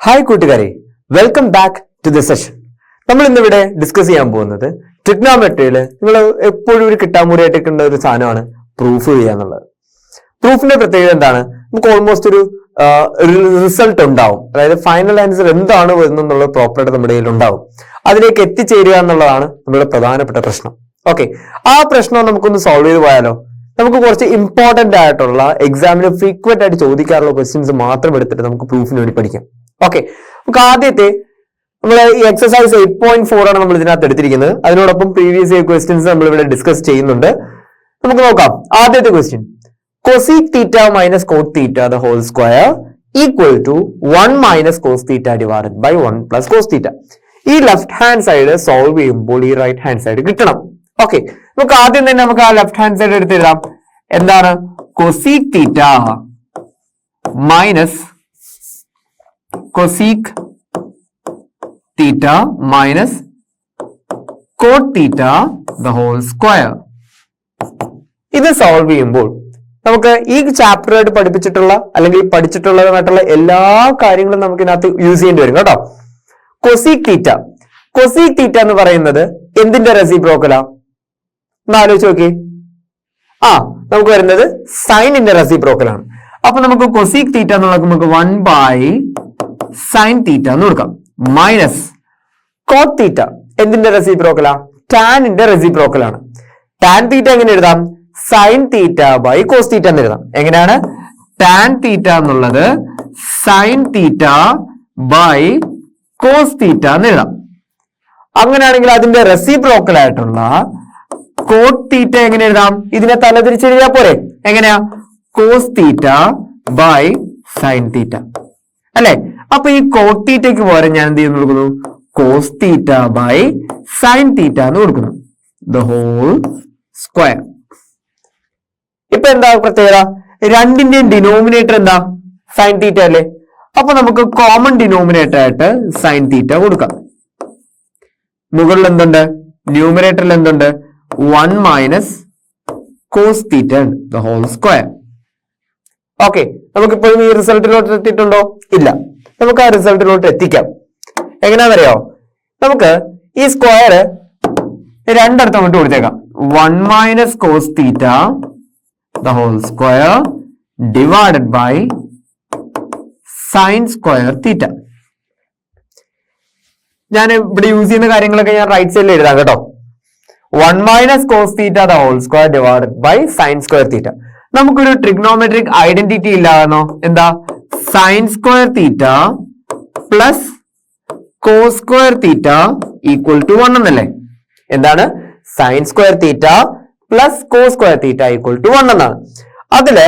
Hi കൂട്ടുകാരെ, welcome back to the session. നമ്മൾ ഇന്നിവിടെ ഡിസ്കസ് ചെയ്യാൻ പോകുന്നത് ട്രിഗ്നോമെട്രിയിൽ നിങ്ങൾ എപ്പോഴും ഒരു കിട്ടാമുറിയായിട്ട് കണ്ട ഒരു സാധനമാണ് പ്രൂഫ് ചെയ്യുക എന്നുള്ളത്. പ്രൂഫിന്റെ പ്രത്യേകത എന്താണ്? നമുക്ക് ഓൾമോസ്റ്റ് ഒരു റിസൾട്ട് ഉണ്ടാവും, അതായത് ഫൈനൽ ആൻസർ എന്താണ് വരുന്നത് പ്രോപ്പറായിട്ട് നമ്മുടെ കയ്യിൽ ഉണ്ടാവും. അതിലേക്ക് എത്തിച്ചേരുക എന്നുള്ളതാണ് നമ്മുടെ പ്രധാനപ്പെട്ട പ്രശ്നം. ഓക്കെ, ആ പ്രശ്നം നമുക്കൊന്ന് സോൾവ് ചെയ്ത് പോയാലോ? നമുക്ക് കുറച്ച് ഇമ്പോർട്ടന്റ് ആയിട്ടുള്ള എക്സാമിന് ഫ്രീക്വന്റ് ആയിട്ട് ചോദിക്കാറുള്ള ക്വസ്റ്റ്യൻസ് മാത്രം എടുത്തിട്ട് നമുക്ക് പ്രൂഫിന് വേണ്ടി പഠിക്കാം. ഓക്കെ, നമുക്ക് ആദ്യത്തെ നമ്മൾ ഈ എക്സസൈസ് 8.4 ആണ് നമ്മൾ ഇതിനകത്ത് എടുത്തിരിക്കുന്നത്. അതിനോടൊപ്പം പ്രീവിയസ് ഇയർ ക്വസ്റ്റ്യൻസ് നമ്മൾ ഇവിടെ ഡിസ്കസ് ചെയ്യുന്നുണ്ട്. നമുക്ക് നോക്കാം. ആദ്യത്തെ question, cosec theta minus cot theta the whole square equal to 1 minus cos theta divided by 1 plus cos theta. ഈ ലെഫ്റ്റ് ഹാൻഡ് സൈഡ് സോൾവ് ചെയ്യുമ്പോൾ ഈ റൈറ്റ് ഹാൻഡ് സൈഡ് കിട്ടണം. ഓക്കെ, നമുക്ക് ആദ്യം തന്നെ നമുക്ക് ആ ലെഫ്റ്റ് ഹാൻഡ് സൈഡ് എടുത്ത് എഴുതാം. എന്താണ്? cosec theta minus cosec theta minus cot theta the whole square. ഇത് സോൾവ് ചെയ്യുമ്പോൾ നമുക്ക് ഈ ചാപ്റ്ററായിട്ട് പഠിപ്പിച്ചിട്ടുള്ള അല്ലെങ്കിൽ പഠിച്ചിട്ടുള്ളതുമായിട്ടുള്ള എല്ലാ കാര്യങ്ങളും നമുക്ക് ഇതിനകത്ത് യൂസ് ചെയ്യേണ്ടി വരും കേട്ടോ. കൊസീക് തീറ്റ എന്ന് പറയുന്നത് എന്തിന്റെ റെസിപ്രോക്കലാ? ഒന്ന് ആലോചിച്ച് നോക്കി. നമുക്ക് വരുന്നത് സൈനിന്റെ റെസിപ്രോക്കലാണ്. അപ്പൊ നമുക്ക് കൊസീക് തീറ്റ എന്നുള്ളത് നമുക്ക് 1 by സൈൻ തീറ്റ എന്ന് കൊടുക്കാം. മൈനസ് കോട്ട് തീറ്റ എന്തിന്റെ റെസിപ്രോക്കലാ? ടാനിന്റെ റെസിപ്രോക്കലാണ്. ടാൻ തീറ്റ എങ്ങനെ എഴുതാം? Sine theta by cos theta എന്ന് എഴുതാം. എങ്ങനെയാണ്? ടാൻ തീറ്റ എന്നുള്ളത് sine theta by cos theta എന്ന് എഴുതാം. അങ്ങനെയാണെങ്കിൽ അതിന്റെ റെസിപ്രോക്കൽ ആയിട്ടുള്ള കോട്ട് തീറ്റ എങ്ങനെ എഴുതാം? ഇതിനെ തലതിരിച്ചെഴുതിയാ പോരെ? എങ്ങനെയാ? Cos theta by sine theta അല്ലെ? അപ്പൊ ഈ കോട്ട് തീറ്റയ്ക്ക് പകരം ഞാൻ എന്ത് ചെയ്യുന്നു കൊടുക്കുന്നു? Cos theta by sine theta എന്ന് കൊടുക്കുന്നു. The whole square. ഇപ്പൊ എന്താ പ്രത്യേകത? രണ്ടിന്റെയും ഡിനോമിനേറ്റർ എന്താ? സൈൻ തീറ്റ അല്ലേ? അപ്പൊ നമുക്ക് കോമൺ ഡിനോമിനേറ്റർ ആയിട്ട് സൈൻ തീറ്റ കൊടുക്കാം. മുകളിൽ എന്തുണ്ട്? ന്യൂമിനേറ്ററിൽ എന്തുണ്ട്? 1 മൈനസ് കോസ് തീറ്റ ഉണ്ട്. The whole square. ഓക്കെ, നമുക്കിപ്പോഴും ഈ റിസൾട്ടിലോട്ട് എത്തിയിട്ടുണ്ടോ? ഇല്ല. നമുക്ക് ആ റിസൾട്ടിലോട്ട് എത്തിക്കാം. എങ്ങനെയാണെന്നറിയോ? നമുക്ക് ഈ സ്ക്വയർ രണ്ടിടത്തും അങ്ങോട്ട് കൊടുത്തേക്കാം. 1 minus cos theta the whole square divided by sin square theta. ഞാൻ ഇവിടെ യൂസ് ചെയ്യുന്ന കാര്യങ്ങളൊക്കെ ഞാൻ റൈറ്റ് സൈഡിൽ എഴുതാം കേട്ടോ. 1 minus cos theta the whole square divided by sin square theta. നമുക്കൊരു ട്രിഗ്നോമെട്രിക് ഐഡന്റിറ്റി ഇല്ലാന്നോ? എന്താ? Sine square theta plus cos square theta equal to 1 എന്നല്ലേ? എന്താണ്? Sine square theta plus cos square theta equal to 1 എന്നാണ്. അതില്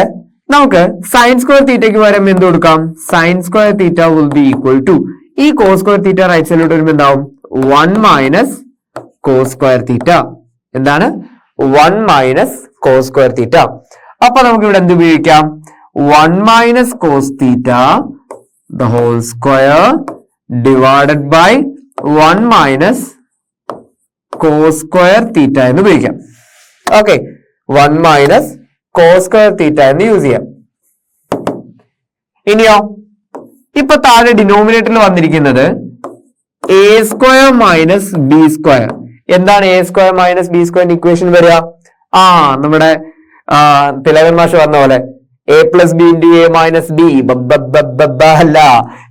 നമുക്ക് sine square തീറ്റയ്ക്ക് പകരം എന്ത് കൊടുക്കാം? Sine square theta will be equal to, ഈ കോസ് സ്ക്വയർ തീറ്റ റൈറ്റ് സൈഡിലോട്ട് വരുമ്പോൾ എന്താവും? 1 മൈനസ് കോസ് സ്ക്വയർ തീറ്റ. എന്താണ്? 1 മൈനസ് കോസ് സ്ക്വയർ തീറ്റ. അപ്പൊ നമുക്ക് ഇവിടെ എന്ത് ഉപയോഗിക്കാം? 1 minus cos theta the whole square divided by 1 minus cos square theta എന്ന് ഉപയോഗിക്കാം. Okay, 1 minus cos square theta എന്ന് യൂസ് ചെയ്യാം. ഇനിയോ, ഇപ്പൊ താഴെ ഡിനോമിനേറ്ററിൽ വന്നിരിക്കുന്നത് A square minus B square. എന്താണ് എ സ്ക്വയർ മൈനസ് ബി സ്ക്വയറിന്റെ ഇക്വേഷൻ വരിക? നമ്മുടെ തിലകൻ മാഷ് പറഞ്ഞ പോലെ A plus B into A minus B. അല്ല,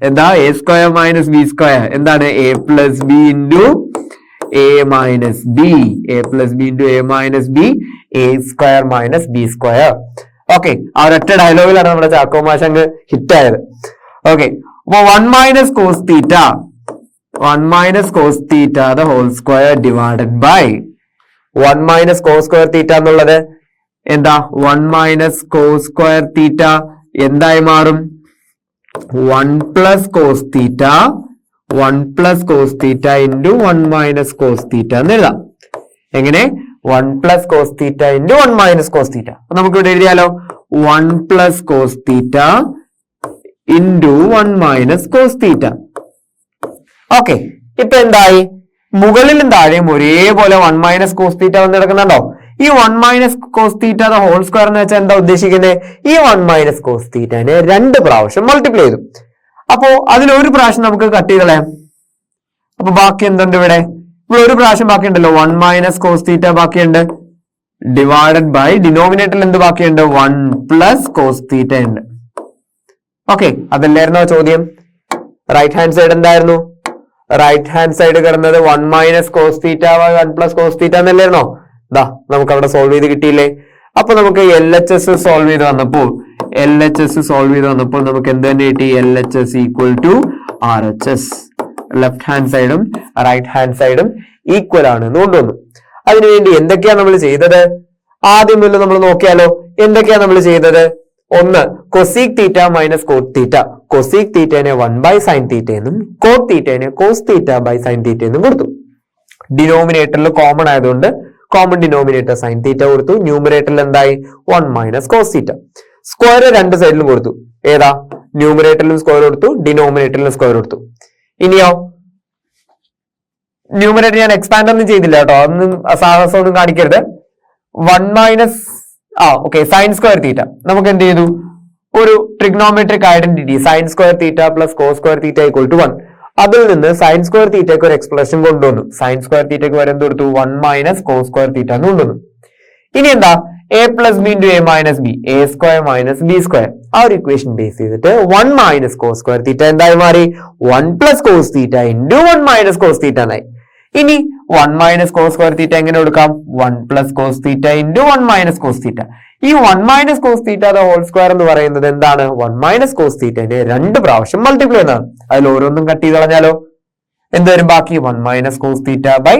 എന്താ? A square minus B square. എന്താണ്? A plus B into A minus B. A plus B into A minus B. A square minus B square. Okay, ആ ഒരൊറ്റ ഡയലോഗിലാണ് നമ്മുടെ ചാക്കോ മാഷ് ഹിറ്റായത്. Okay, അപ്പൊ 1 minus cos theta 1 minus cos theta the whole square divided by 1 minus cos square theta എന്നുള്ളത് എന്താ? 1 minus cos square തീറ്റ എന്തായി മാറും? 1 plus cos theta 1 plus cos theta into 1 minus cos theta എന്ന് എഴുതാം. എങ്ങനെ? 1 plus cos theta into 1 minus cos theta. അപ്പൊ നമുക്ക് ഇവിടെ എഴുതിയാലോ? 1 plus cos theta into 1 minus cos theta. Okay, ഇപ്പൊ എന്തായി? മുകളിലും താഴെയും ഒരേപോലെ 1 മൈനസ് കോസ് തീറ്റ വന്ന് കിടക്കുന്നുണ്ടോ? ഈ 1 minus cos theta whole square എന്ന് വെച്ചാൽ എന്താ ഉദ്ദേശിക്കുന്നത്? ഈ 1 മൈനസ് കോസ് തീറ്റനെ 2 പ്രാവശ്യം മൾട്ടിപ്ലൈ ചെയ്തു. അപ്പോ അതിലൊരു പ്രാവശ്യം നമുക്ക് കട്ട് ചെയ്ത് കളയാം. അപ്പൊ ബാക്കി എന്തുണ്ട് ഇവിടെ ഒരു പ്രാവശ്യം ബാക്കിയുണ്ടല്ലോ, 1 മൈനസ് കോസ് തീറ്റ ബാക്കിയുണ്ട്, ഡിവൈഡഡ് ബൈ ഡിനോമിനേറ്ററിൽ എന്ത് ബാക്കിയുണ്ട്, 1 പ്ലസ് കോസ് തീറ്റ ഉണ്ട്. ഓക്കെ, അതല്ലായിരുന്നോ ചോദ്യം? റൈറ്റ് ഹാൻഡ് സൈഡ് എന്തായിരുന്നു? റൈറ്റ് ഹാൻഡ് സൈഡ് കിടന്നത് 1 minus cos theta by 1 plus cos theta എന്നല്ലായിരുന്നോ? ദാ നമുക്ക് അവിടെ സോൾവ് ചെയ്ത് കിട്ടിയില്ലേ? അപ്പൊ നമുക്ക് LHS സോൾവ് ചെയ്ത് വന്നപ്പോൾ നമുക്ക് എന്ത് തന്നെ കിട്ടി? LHS equal to RHS. Left hand സൈഡും റൈറ്റ് ഹാൻഡ് സൈഡും ഈക്വൽ ആണ് എന്ന് കൊണ്ടുവന്നു. അതിനുവേണ്ടി എന്തൊക്കെയാ നമ്മൾ ചെയ്തത്? ആദ്യം മുതൽ നമ്മൾ നോക്കിയാലോ. എന്തൊക്കെയാ നമ്മൾ ചെയ്തത്? ഒന്ന്, cosec theta minus cot theta. Cosec തീറ്റനെ 1 ബൈ സൈൻ തീറ്റ എന്നും കോട്ട് തീറ്റനെ cos theta by sine theta എന്നും കൊടുത്തു. ഡിനോമിനേറ്ററിൽ കോമൺ ആയതുകൊണ്ട് കോമൺ ഡിനോമിനേറ്റർ സൈൻ തീറ്റ കൊടുത്തു. ന്യൂമറേറ്ററിൽ എന്തായി? 1 മൈനസ് കോസ് തീറ്റ. സ്ക്വയർ രണ്ട് സൈഡിലും കൊടുത്തു. ഏതാ? ന്യൂമറേറ്ററിലും സ്ക്വയർ കൊടുത്തു, ഡിനോമിനേറ്ററിലും സ്ക്വയർ കൊടുത്തു. ഇനിയോ ന്യൂമറേറ്റർ ഞാൻ എക്സ്പാൻഡ് ഒന്നും ചെയ്തില്ല കേട്ടോ, അതൊന്നും സാഹസം ഒന്നും കാണിക്കരുത്. 1 മൈനസ് സൈൻ സ്ക്വയർ തീറ്റ നമുക്ക് എന്ത് ചെയ്തു? ഒരു trigonometric identity sine square theta plus cos square theta equal to 1. അതിൽ നിന്ന് സൈൻ സ്ക്വയർ തീറ്റയ്ക്ക് ഒരു എക്സ്പ്രഷൻ കൊണ്ടുവന്നു. സൈൻ സ്ക്വയർ തീറ്റയ്ക്ക് വരെ എന്ത് കൊടുത്തു? 1 മൈനസ് കോസ് സ്ക്വയർ തീറ്റ എന്ന് കൊണ്ടുവന്നു. ഇനി എന്താ? a plus B into A minus B, A square minus B square. ആ ഒരു ഇക്വേഷൻ ബേസ് ചെയ്തിട്ട് 1 മൈനസ് കോസ് സ്ക്വയർ തീറ്റ എന്തായി മാറി? 1 plus cos theta into 1 minus cos theta എന്നായി. ഇനി 1 മൈനസ് കോസ് സ്ക്വയർ തീറ്റ എങ്ങനെ കൊടുക്കാം? 1 plus cos theta into 1 minus cos theta. ഈ 1 minus cos theta whole square എന്ന് പറയുന്നത് എന്താണ്? 1 മൈനസ് കോസ് തീറ്റനെ 2 പ്രാവശ്യം മൾട്ടിപ്ലൈ ചെയ്യുന്നതാണ്. അതിൽ ഓരോന്നും കട്ട് ചെയ്ത് കളഞ്ഞാലോ എന്ത് വരും? ബാക്കി 1 minus cos theta by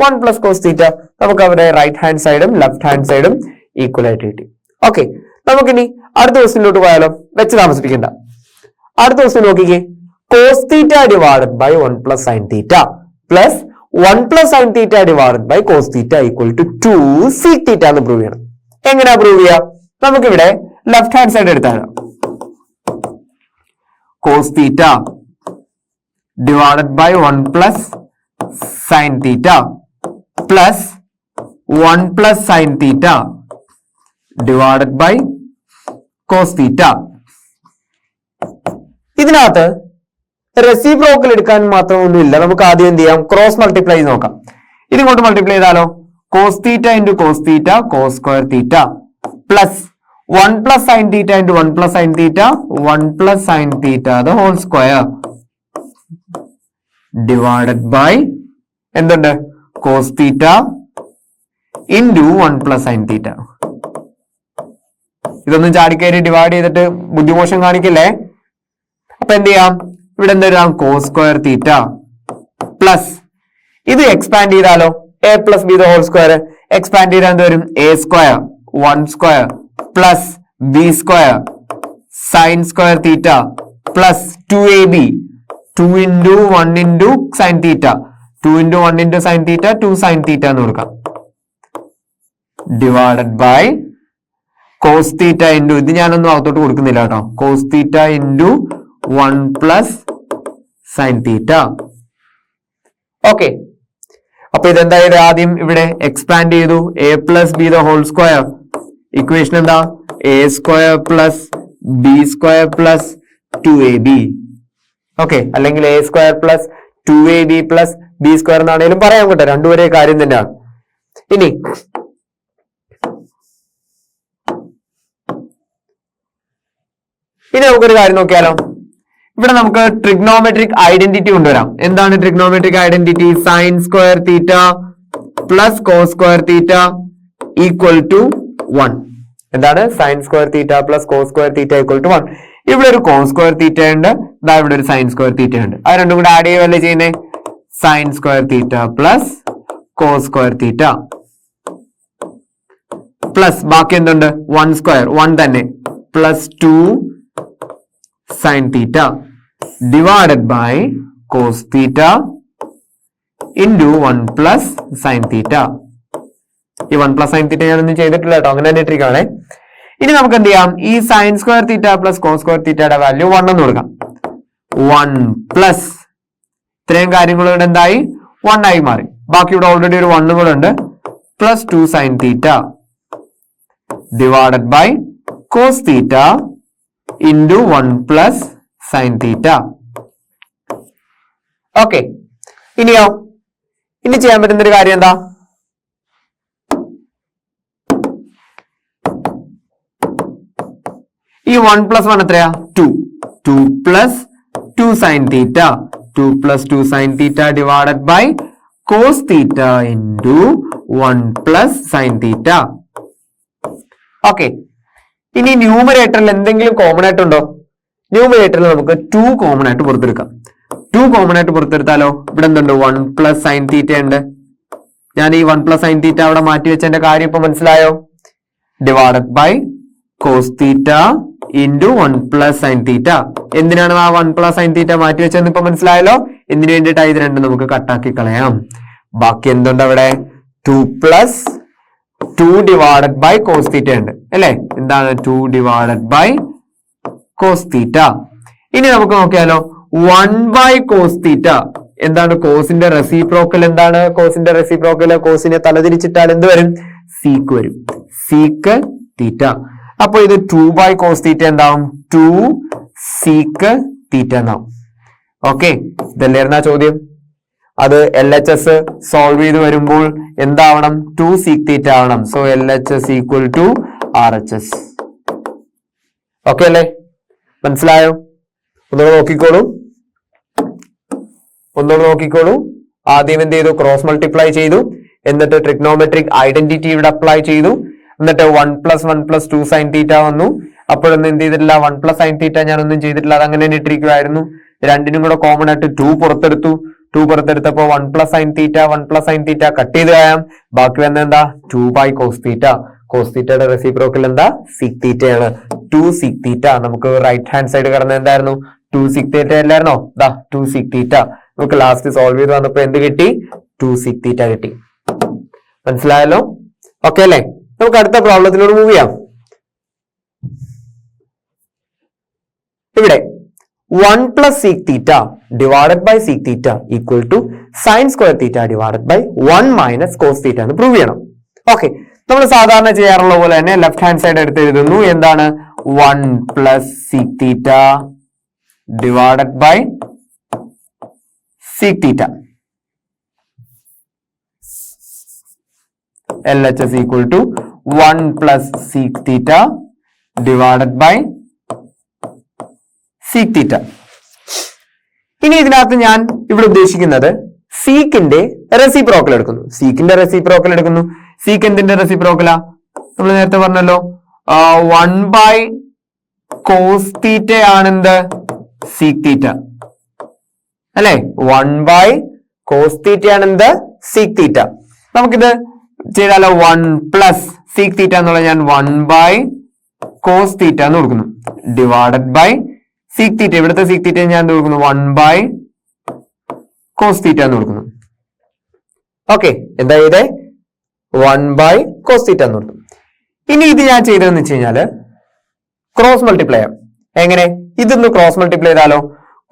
1 plus cos theta. നമുക്ക് അവിടെ റൈറ്റ് ഹാൻഡ് സൈഡും ലെഫ്റ്റ് ഹാൻഡ് സൈഡും ഈക്വൽ ആയിട്ട് കിട്ടി. ഓക്കെ, നമുക്കിനി അടുത്ത ക്വസ്റ്റ്യനിലോട്ട് പോയാലോ? വെച്ച് താമസിപ്പിക്കണ്ട. അടുത്ത ക്വസ്റ്റ്യൻ നോക്കിക്കേ. Cos theta divided by 1 plus sine theta plus 1 plus sine theta divided by cos theta equal to 2 sec theta എന്ന് പ്രൂവ് ചെയ്യണം. എങ്ങനെയാ പ്രൂവ് ചെയ്യുക? നമുക്കിവിടെ ലെഫ്റ്റ് ഹാൻഡ് സൈഡ് എടുത്താണ്. Cos theta divided by 1 plus sine theta plus 1 plus sine theta divided by cos theta. ഇതിനകത്ത് reciprocal എടുക്കാൻ മാത്രമൊന്നുമില്ല. നമുക്ക് ആദ്യം എന്ത് ചെയ്യാം? ക്രോസ് മൾട്ടിപ്ലൈ നോക്കാം. ഇതിങ്ങോട്ട് മൾട്ടിപ്ലൈ ചെയ്താലോ? Cos theta into cos theta cos square theta plus 1 plus sine theta into 1 plus sine theta 1 plus sine theta the whole square divided by എന്തുണ്ട്? Cos theta into 1 plus sine theta. ഇതൊന്നും ചാടിക്കയറി divide ചെയ്തിട്ട് ബുദ്ധിമോശം കാണിക്കില്ലേ? അപ്പൊ എന്ത് ചെയ്യാം? ഇവിടെ എന്ത് വരാം? കോസ് സ്ക്വയർ തീറ്റ പ്ലസ് ഇത് എക്സ്പാൻഡ് ചെയ്താലോ? A plus B the whole square. Expand ചെയ്താൽ എന്ത് വരും? A square 1 square plus B square sine square theta plus 2ab 2 into 1 into sine theta 2 into 1 into sine theta 2 sine theta എന്ന് കൊടുക്കാം divided by cos theta into ഇത് ഞാനൊന്നും അകത്തോട്ട് കൊടുക്കുന്നില്ല കേട്ടോ. Cos theta into 1 plus sine theta. Okay, അപ്പൊ ഇതെന്തായത്? ആദ്യം ഇവിടെ എക്സ്പാൻഡ് ചെയ്തു. A plus B the whole square. Equation എന്താ? A square plus B square plus 2ab. Okay, അല്ലെങ്കിൽ A square plus 2ab plus B square എന്നാണേലും പറയാൻ കേട്ടോ. രണ്ടും ഒരേ കാര്യം തന്നെയാണ്. ഇനി നമുക്കൊരു കാര്യം നോക്കിയാലോ. ഇവിടെ നമുക്ക് ട്രിഗ്നോമെട്രിക് ഐഡന്റിറ്റി കൊണ്ടുവരാം. എന്താണ് trigonometric identity? Sine square theta plus cos square theta equal to 1. എന്താണ്? Sine square theta plus cos square theta equal to 1. ഇവിടെ ഒരു കോസ് സ്ക്വയർ തീറ്റ ഉണ്ട്, ഇവിടെ ഒരു സൈൻ സ്ക്വയർ തീറ്റ ഉണ്ട്. അത് രണ്ടും കൂടെ ആഡ് ചെയ്യുകയല്ലേ ചെയ്യുന്നത്? Sine square theta plus cos square theta plus ബാക്കി എന്തുണ്ട്? 1 സ്ക്വയർ 1 തന്നെ plus 2 sine theta divided by cos theta into 1 plus sine theta. ഈ 1 പ്ലസ് സൈൻ തീറ്റ ഞാനൊന്നും ചെയ്തിട്ടില്ല കേട്ടോ, അങ്ങനെ തന്നെ ഇട്ടിരിക്കുകയാണേ. ഇനി നമുക്ക് എന്ത് ചെയ്യാം? ഈ sine square theta plus cos square തീറ്റയുടെ വാല്യൂ 1 എന്ന് കൊടുക്കാം. 1 പ്ലസ് ഇത്രയും കാര്യങ്ങളോട് എന്തായി? 1 ആയി മാറി. ബാക്കി ഇവിടെ ഓൾറെഡി ഒരു 1 കൂടെ ഉണ്ട്. Plus 2 sine theta divided by cos theta into 1 plus sine theta. Okay, ഇനിയോ ഇനി ചെയ്യാൻ പറ്റുന്ന ഒരു കാര്യം എന്താ? ഈ 1 + 1 എത്രയാ? 2. 2 + 2 sin theta. 2 + 2 sin theta divided by cos theta into 1 + sin theta. Okay, ഇനി ന്യൂമറേറ്ററിൽ എന്തെങ്കിലും കോമൺ ആയിട്ടുണ്ടോ? ന്യൂമറേറ്ററിൽ നമുക്ക് 2 കോമൺ ആയിട്ട് പുറത്തെടുക്കാം. 2 കോമൺ ആയിട്ട് പുറത്തെടുത്താലോ? ഇവിടെ എന്തുണ്ട്? 1 + sin theta ഉണ്ട്. ഞാൻ ഈ 1 + sin theta അവിടെ മാറ്റി വെച്ചതിന്റെ കാര്യം ഇപ്പൊ മനസ്സിലായോ? Divided by cos theta into 1 + sin theta. എന്തിനാണ് ആ 1 + sin theta മാറ്റി വെച്ചതെന്ന് ഇപ്പൊ മനസ്സിലായല്ലോ. എന്തിനു വേണ്ടിയിട്ടാ? ഇത് രണ്ടും നമുക്ക് കട്ടാക്കി കളയാം. ബാക്കി എന്തുണ്ട് അവിടെ? 2 + 2 divided by cos theta ഉണ്ട് അല്ലെ? എന്താണ്? 2 divided by cos theta. ഇനി നമുക്ക് നോക്കിയാലോ, 1/cos theta എന്താണ്? കോസിന്റെ റെസിപ്രോക്കൽ എന്താണ്? കോസിന്റെ റെസിപ്രോക്കൽ കോസിനെ തലതിരിച്ചിട്ടാൽ എന്ത് വരും? സീക്ക് വരും. സീക്ക് തീറ്റ. അപ്പൊ ഇത് 2/cos theta എന്താവും? 2 sec theta എന്നാവും. ഓക്കെ, ഇതല്ലായിരുന്ന ചോദ്യം. അത് LHS സോൾവ് ചെയ്ത് വരുമ്പോൾ എന്താവണം? 2 sec theta ആവണം. So LHS = RHS. ഓക്കെ അല്ലേ? മനസ്സിലായോ? ഒന്നുകൂടെ നോക്കിക്കോളൂ. ആദ്യം എന്ത് ചെയ്തു? ക്രോസ് മൾട്ടിപ്ലൈ ചെയ്തു. എന്നിട്ട് ട്രിഗ്നോമെട്രിക് ഐഡന്റിറ്റി ഇവിടെ അപ്ലൈ ചെയ്തു. എന്നിട്ട് 1 + 1 + 2 sin theta വന്നു. അപ്പോഴൊന്നും എന്ത് ചെയ്തിട്ടില്ല? 1 + sin theta ഞാനൊന്നും ചെയ്തിട്ടില്ല, അത് അങ്ങനെ തന്നെ ഇട്ടിരിക്കുവായിരുന്നു. രണ്ടിനും കൂടെ കോമൺ ആയിട്ട് 2 പുറത്തെടുത്തു. 2 പുറത്തെടുത്തപ്പോ 1 + sin theta 1 + sin theta cut ചെയ്ത് കളയാം. ബാക്കി വന്ന എന്താ? 2/cos theta. കോസ് തീറ്റയുടെ റെസിപ്രോക്കൽ എന്താ? sec theta ആണ്. 2 sec theta. നമുക്ക് റൈറ്റ് ഹാൻഡ് സൈഡ് കിടന്ന എന്തായിരുന്നു? 2 sec theta അല്ലായിരുന്നോ? 2 sec theta. നമുക്ക് ലാസ്റ്റ് സോൾവ് ചെയ്ത് വന്നപ്പോ എന്ത് കിട്ടി? 2 sec theta കിട്ടി. മനസ്സിലായല്ലോ? ഓക്കെ അല്ലേ? നമുക്ക് അടുത്ത പ്രോബ്ലത്തിലൂടെ മൂവ് ചെയ്യാം. ഇവിടെ 1 + sec theta divided by sec theta equal to sin square theta divided by 1 - cos theta എന്ന് പ്രൂവ് ചെയ്യണം. ഓക്കെ, നമ്മൾ സാധാരണ ചെയ്യാറുള്ള പോലെ തന്നെ ലെഫ്റ്റ് ഹാൻഡ് സൈഡ് എടുത്ത് എഴുതുന്നു. എന്താണ്? 1 + sec theta divided by sec theta. LHS = 1 + sec theta divided by sec theta. ഇനി ഇതിനകത്ത് ഞാൻ ഇവിടെ ഉദ്ദേശിക്കുന്നത് സീക്കിന്റെ റെസിപ്രോക്കൽ എടുക്കുന്നു. സീക്ക് എന്തിന്റെ റെസിപ്രോക്കലാ? നമ്മൾ നേരത്തെ പറഞ്ഞല്ലോ 1/cos theta ആണെന്ത്? sec theta അല്ലെ? 1/cos theta ആണെന്ത്? sec theta. നമുക്കിത് ചെയ്താലോ? 1 + sec theta എന്നുള്ള ഞാൻ 1/cos theta എന്ന് കൊടുക്കുന്നു. Divided by sec theta. ഇവിടുത്തെ sec theta ഞാൻ എന്ത് കൊടുക്കുന്നു? 1/cos theta എന്ന് കൊടുക്കുന്നു. ഓക്കെ, എന്താ ചെയ്തേ? 1/cos theta എന്ന് കൊടുത്തു. ഇനി ഇത് ഞാൻ ചെയ്തതെന്ന് വെച്ച് കഴിഞ്ഞാല് ക്രോസ് മൾട്ടിപ്ലൈ ചെയ്യാം. എങ്ങനെ? ഇതൊന്ന് ക്രോസ് മൾട്ടിപ്ലൈ ചെയ്താലോ?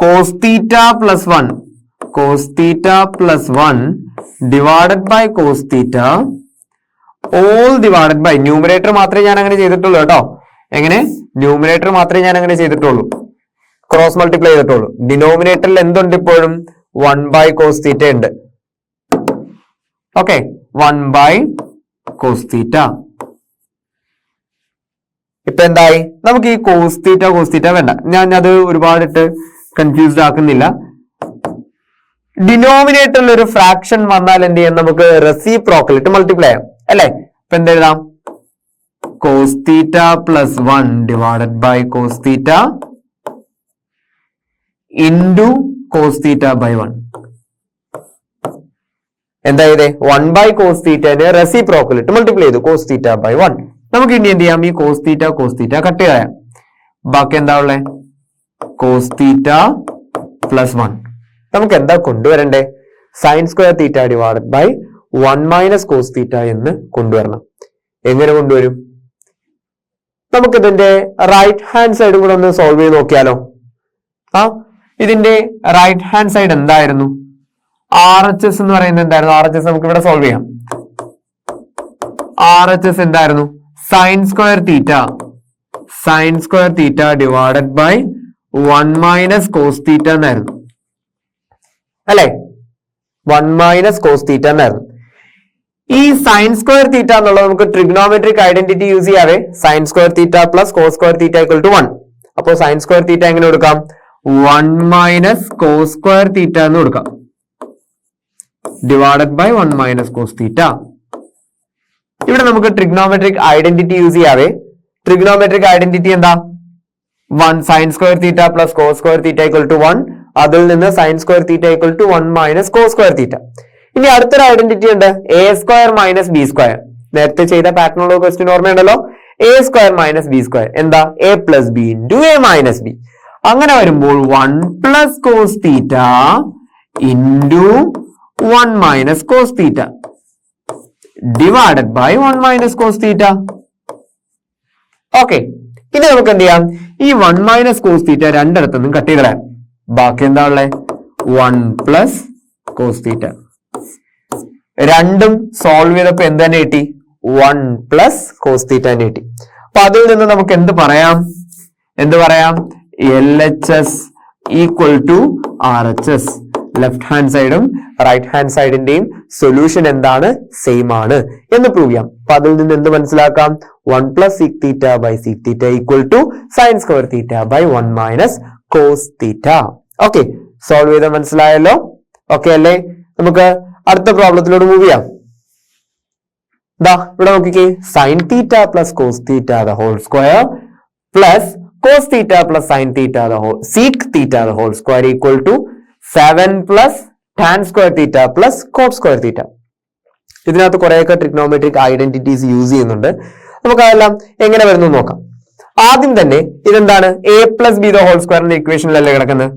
cos theta + 1 divided by cos theta all divided by numerator മാത്രമേ ഞാൻ അങ്ങനെ ചെയ്തിട്ടുള്ളൂ കേട്ടോ. എങ്ങനെ? ന്യൂമറേറ്റർ മാത്രമേ ഞാൻ അങ്ങനെ ചെയ്തിട്ടുള്ളൂ, ക്രോസ് മൾട്ടിപ്ലൈ ചെയ്തിട്ടുള്ളൂ. ഡിനോമിനേറ്ററിൽ എന്തുണ്ട്? ഇപ്പോഴും 1/cos theta ഉണ്ട്. Okay, 1/cos theta. ഇപ്പൊ എന്തായി? നമുക്ക് ഈ cos theta വേണ്ട. ഞാൻ അത് ഒരുപാടിട്ട് കൺഫ്യൂസ്ഡ് ആക്കുന്നില്ല. ഡിനോമിനേറ്ററിൽ ഒരു ഫ്രാക്ഷൻ വന്നാൽ എന്ത് ചെയ്യാം? നമുക്ക് റെസിപ്രോക്കൽ ഇട്ട് മൾട്ടിപ്ലൈ ചെയ്യാം അല്ലെ? ഇപ്പൊ എന്ത് എഴുതാം? cos theta + 1 divided by cos theta into cos theta by 1. എന്താ ചെയ്തേ? 1/cos theta റെസിപ്രോക്കൽ ഇട്ട് മൾട്ടിപ്ലൈ ചെയ്തു. cos theta by 1. നമുക്ക് ഇനി എന്ത് ചെയ്യാം? ഈ cos theta കട്ട് ചെയ്യാം. ബാക്കി എന്താ ഉള്ളത്? cos theta + 1. നമുക്ക് എന്താ കൊണ്ടുവരണ്ടേ? sin square theta divided by 1 - cos theta എന്ന് കൊണ്ടുവരണം. എങ്ങനെ കൊണ്ടുവരും? നമുക്കിതിന്റെ റൈറ്റ് ഹാൻഡ് സൈഡും കൂടെ ഒന്ന് സോൾവ് ചെയ്ത് നോക്കിയാലോ? ഇതിന്റെ റൈറ്റ് ഹാൻഡ് സൈഡ് എന്തായിരുന്നു? RHS എന്ന് പറയുന്നത് എന്തായിരുന്നു? RHS നമുക്ക് ഇവിടെ സോൾവ് ചെയ്യാം. RHS എന്തായിരുന്നു? sin square theta divided by 1 - cos theta എന്നായിരുന്നു അല്ലെ? 1 മൈനസ് കോസ് തീറ്റ എന്നായിരുന്നു. ഈ സൈൻ സ്ക്വയർ തീറ്റ എന്നുള്ളത് നമുക്ക് ട്രിഗ്നോമെട്രിക് ഐഡന്റിറ്റി യൂസ് ചെയ്യാതെ sine square theta plus cos square theta equal to 1. അപ്പോൾ സൈൻ സ്ക്വയർ തീറ്റ എങ്ങനെ കൊടുക്കാം? 1 മൈനസ് കോസ് സ്ക്വയർ തീറ്റ എന്ന് കൊടുക്കാം, divided by 1 minus cos theta. ഇവിടെ നമുക്ക് ട്രിഗ്നോമെട്രിക് ഐഡന്റിറ്റി യൂസ് ചെയ്യാതെ ട്രിഗ്നോമെട്രിക് ഐഡന്റിറ്റി എന്താ? 1 sine square theta plus cos square theta equal to 1. അതിൽ നിന്ന് sine square theta equal to 1 minus cos square theta. ഇനി അടുത്തൊരു ഐഡന്റിറ്റി ഉണ്ട്, A square minus B square. നേരത്തെ ചെയ്ത പാറ്റേണുള്ള ക്വസ്റ്റ്യൻ ഓർമ്മയുണ്ടല്ലോ, A square minus B square എന്താ? A plus B into A minus B. അങ്ങനെ വരുമ്പോൾ 1 plus cos theta into 1 minus cos theta divided by 1 minus cos theta. Okay, ഇനി നമുക്ക് എന്ത് ചെയ്യാം? ഈ 1 മൈനസ് കോസ് തീറ്റ രണ്ടിടത്തുനിന്നും കട്ട് ചെയ്ത് കളയാം. ബാക്കി എന്താ ഉള്ളത്? 1 പ്ലസ് കോസ് തീറ്റ. രണ്ടും സോൾവ് ചെയ്തപ്പോ എന്ത് തന്നെ കിട്ടി? 1 പ്ലസ് കോസ് തീറ്റ തന്നെ കിട്ടി. അപ്പൊ അതിൽ നിന്ന് നമുക്ക് എന്ത് പറയാം? LHS equal to RHS. Left hand സൈഡും റൈറ്റ് ഹാൻഡ് സൈഡിന്റെയും സൊല്യൂഷൻ എന്താണ്? സെയിം ആണ് എന്ന് പ്രൂവ് ചെയ്യാം. അപ്പൊ അതിൽ നിന്ന് എന്ത് മനസ്സിലാക്കാം? 1 plus sec theta by sec theta equal to sine square theta by 1 minus cos theta. Okay, solve ചെയ്ത് മനസ്സിലായല്ലോ? ഓക്കെ അല്ലേ? നമുക്ക് അടുത്ത പ്രോബ്ലത്തിലോട്ട് മൂവ് ചെയ്യാം. ഇവിടെ നോക്കിക്കേ, sine theta plus cos theta the whole square plus cos theta plus sine theta the whole sec theta the whole square equal to 7 plus tan square theta plus cot square theta. ഇതിനകത്ത് കുറെയൊക്കെ trigonometric identities use ചെയ്യുന്നുണ്ട്. നമുക്ക് അതെല്ലാം എങ്ങനെ വരുന്നു നോക്കാം. ആദ്യം തന്നെ ഇതെന്താണ്? A plus B the whole സ്ക്വയറിന്റെ ഇക്വേഷനിലല്ലേ കിടക്കുന്നത്?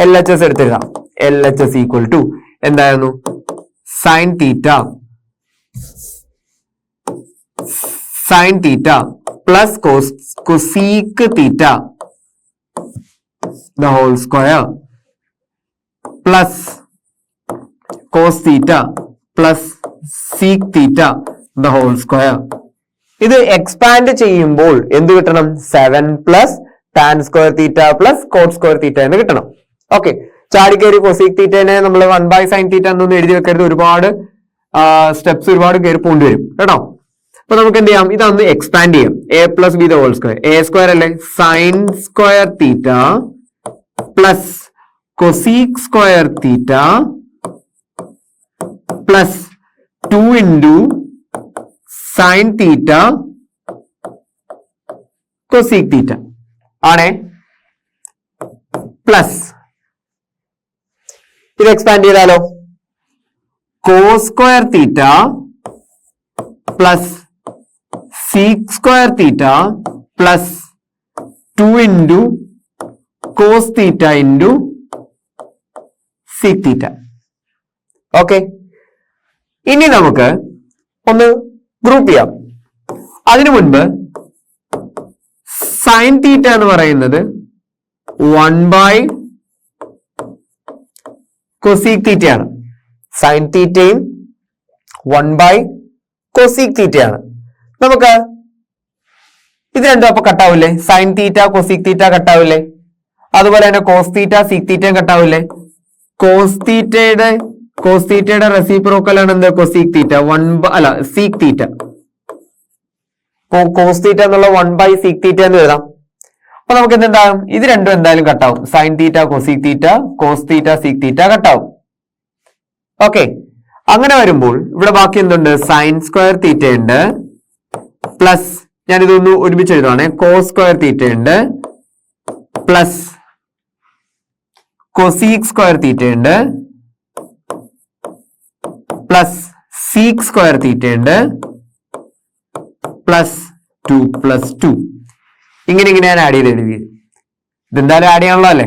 LHS എടുത്തിരുതാം. LHS ഈക്വൽ ടു എന്തായിരുന്നു? Sine theta plus cosec theta the whole square plus cos theta plus sec theta the whole square. ഇത് എക്സ്പാൻഡ് ചെയ്യുമ്പോൾ എന്ത് കിട്ടണം? 7 plus tan square theta plus cot square theta എന്ന് കിട്ടണം. ഓക്കെ, ചാടിക്കയറി കൊസീക് തീറ്റനെ നമ്മൾ 1 by sine തീറ്റ എന്നൊന്നും എഴുതി വെക്കരുത്. ഒരുപാട് സ്റ്റെപ്സ് ഒരുപാട് കയറി പോണ്ടി വരും കേട്ടോ. അപ്പൊ നമുക്ക് എന്ത് ചെയ്യാം? ഇതൊന്ന് എക്സ്പാൻഡ് ചെയ്യാം. A plus B the whole square, A square അല്ലേ? Sine square theta plus cosec square theta plus 2 into sine theta cosec theta ആണേ, പ്ലസ് ഇത് എക്സ്പാൻഡ് ചെയ്താലോ? Cos square theta plus sec square theta plus 2 into cos theta into sec theta. Okay, ഇനി നമുക്ക് ഒന്ന് group ചെയ്യാം. അതിനു മുൻപ് sign theta എന്ന് പറയുന്നത് 1 ബൈ കൊസീക് തീറ്റയാണ്. സൈൻ തീറ്റയും 1 ബൈ കൊസീക് തീറ്റയാണ്. നമുക്ക് ഇത് രണ്ടും അപ്പൊ കട്ടാവില്ലേ? സൈൻ തീറ്റ കൊസീക് തീറ്റ കട്ടാവില്ലേ? അതുപോലെ തന്നെ കോസ് തീറ്റ സീക് തീറ്റയും കട്ടാവില്ലേ? കോസ് തീറ്റയുടെ റെസിപ്രോക്കൽ ആണ് എന്ത്? Cosec theta. Sec theta. Cos theta എന്നുള്ള 1 ബൈ സീക് തീറ്റ എന്ന് എഴുതാം. അപ്പൊ നമുക്ക് എന്തുണ്ടാകും? ഇത് രണ്ടും എന്തായാലും കട്ടാവും. Sine theta cosec theta, cos theta sec theta കട്ടാവും. ഓക്കെ, അങ്ങനെ വരുമ്പോൾ ഇവിടെ ബാക്കി എന്തുണ്ട്? സൈൻ സ്ക്വയർ തീറ്റ ഉണ്ട് പ്ലസ്, ഞാൻ ഇതൊന്ന് ഒരുമിച്ച് എഴുതുവാണ്, കോസ് സ്ക്വയർ തീറ്റ ഉണ്ട് പ്ലസ് കൊസീക് സ്ക്വയർ തീറ്റ ഉണ്ട് പ്ലസ് സീക് സ്ക്വയർ തീറ്റ ഉണ്ട് പ്ലസ് 2 പ്ലസ് 2. ഇങ്ങനെ ഞാൻ ആഡ് ചെയ്ത് എഴുതിയത്. ഇതെന്തായാലും ആഡ് ചെയ്യാനുള്ള അല്ലേ?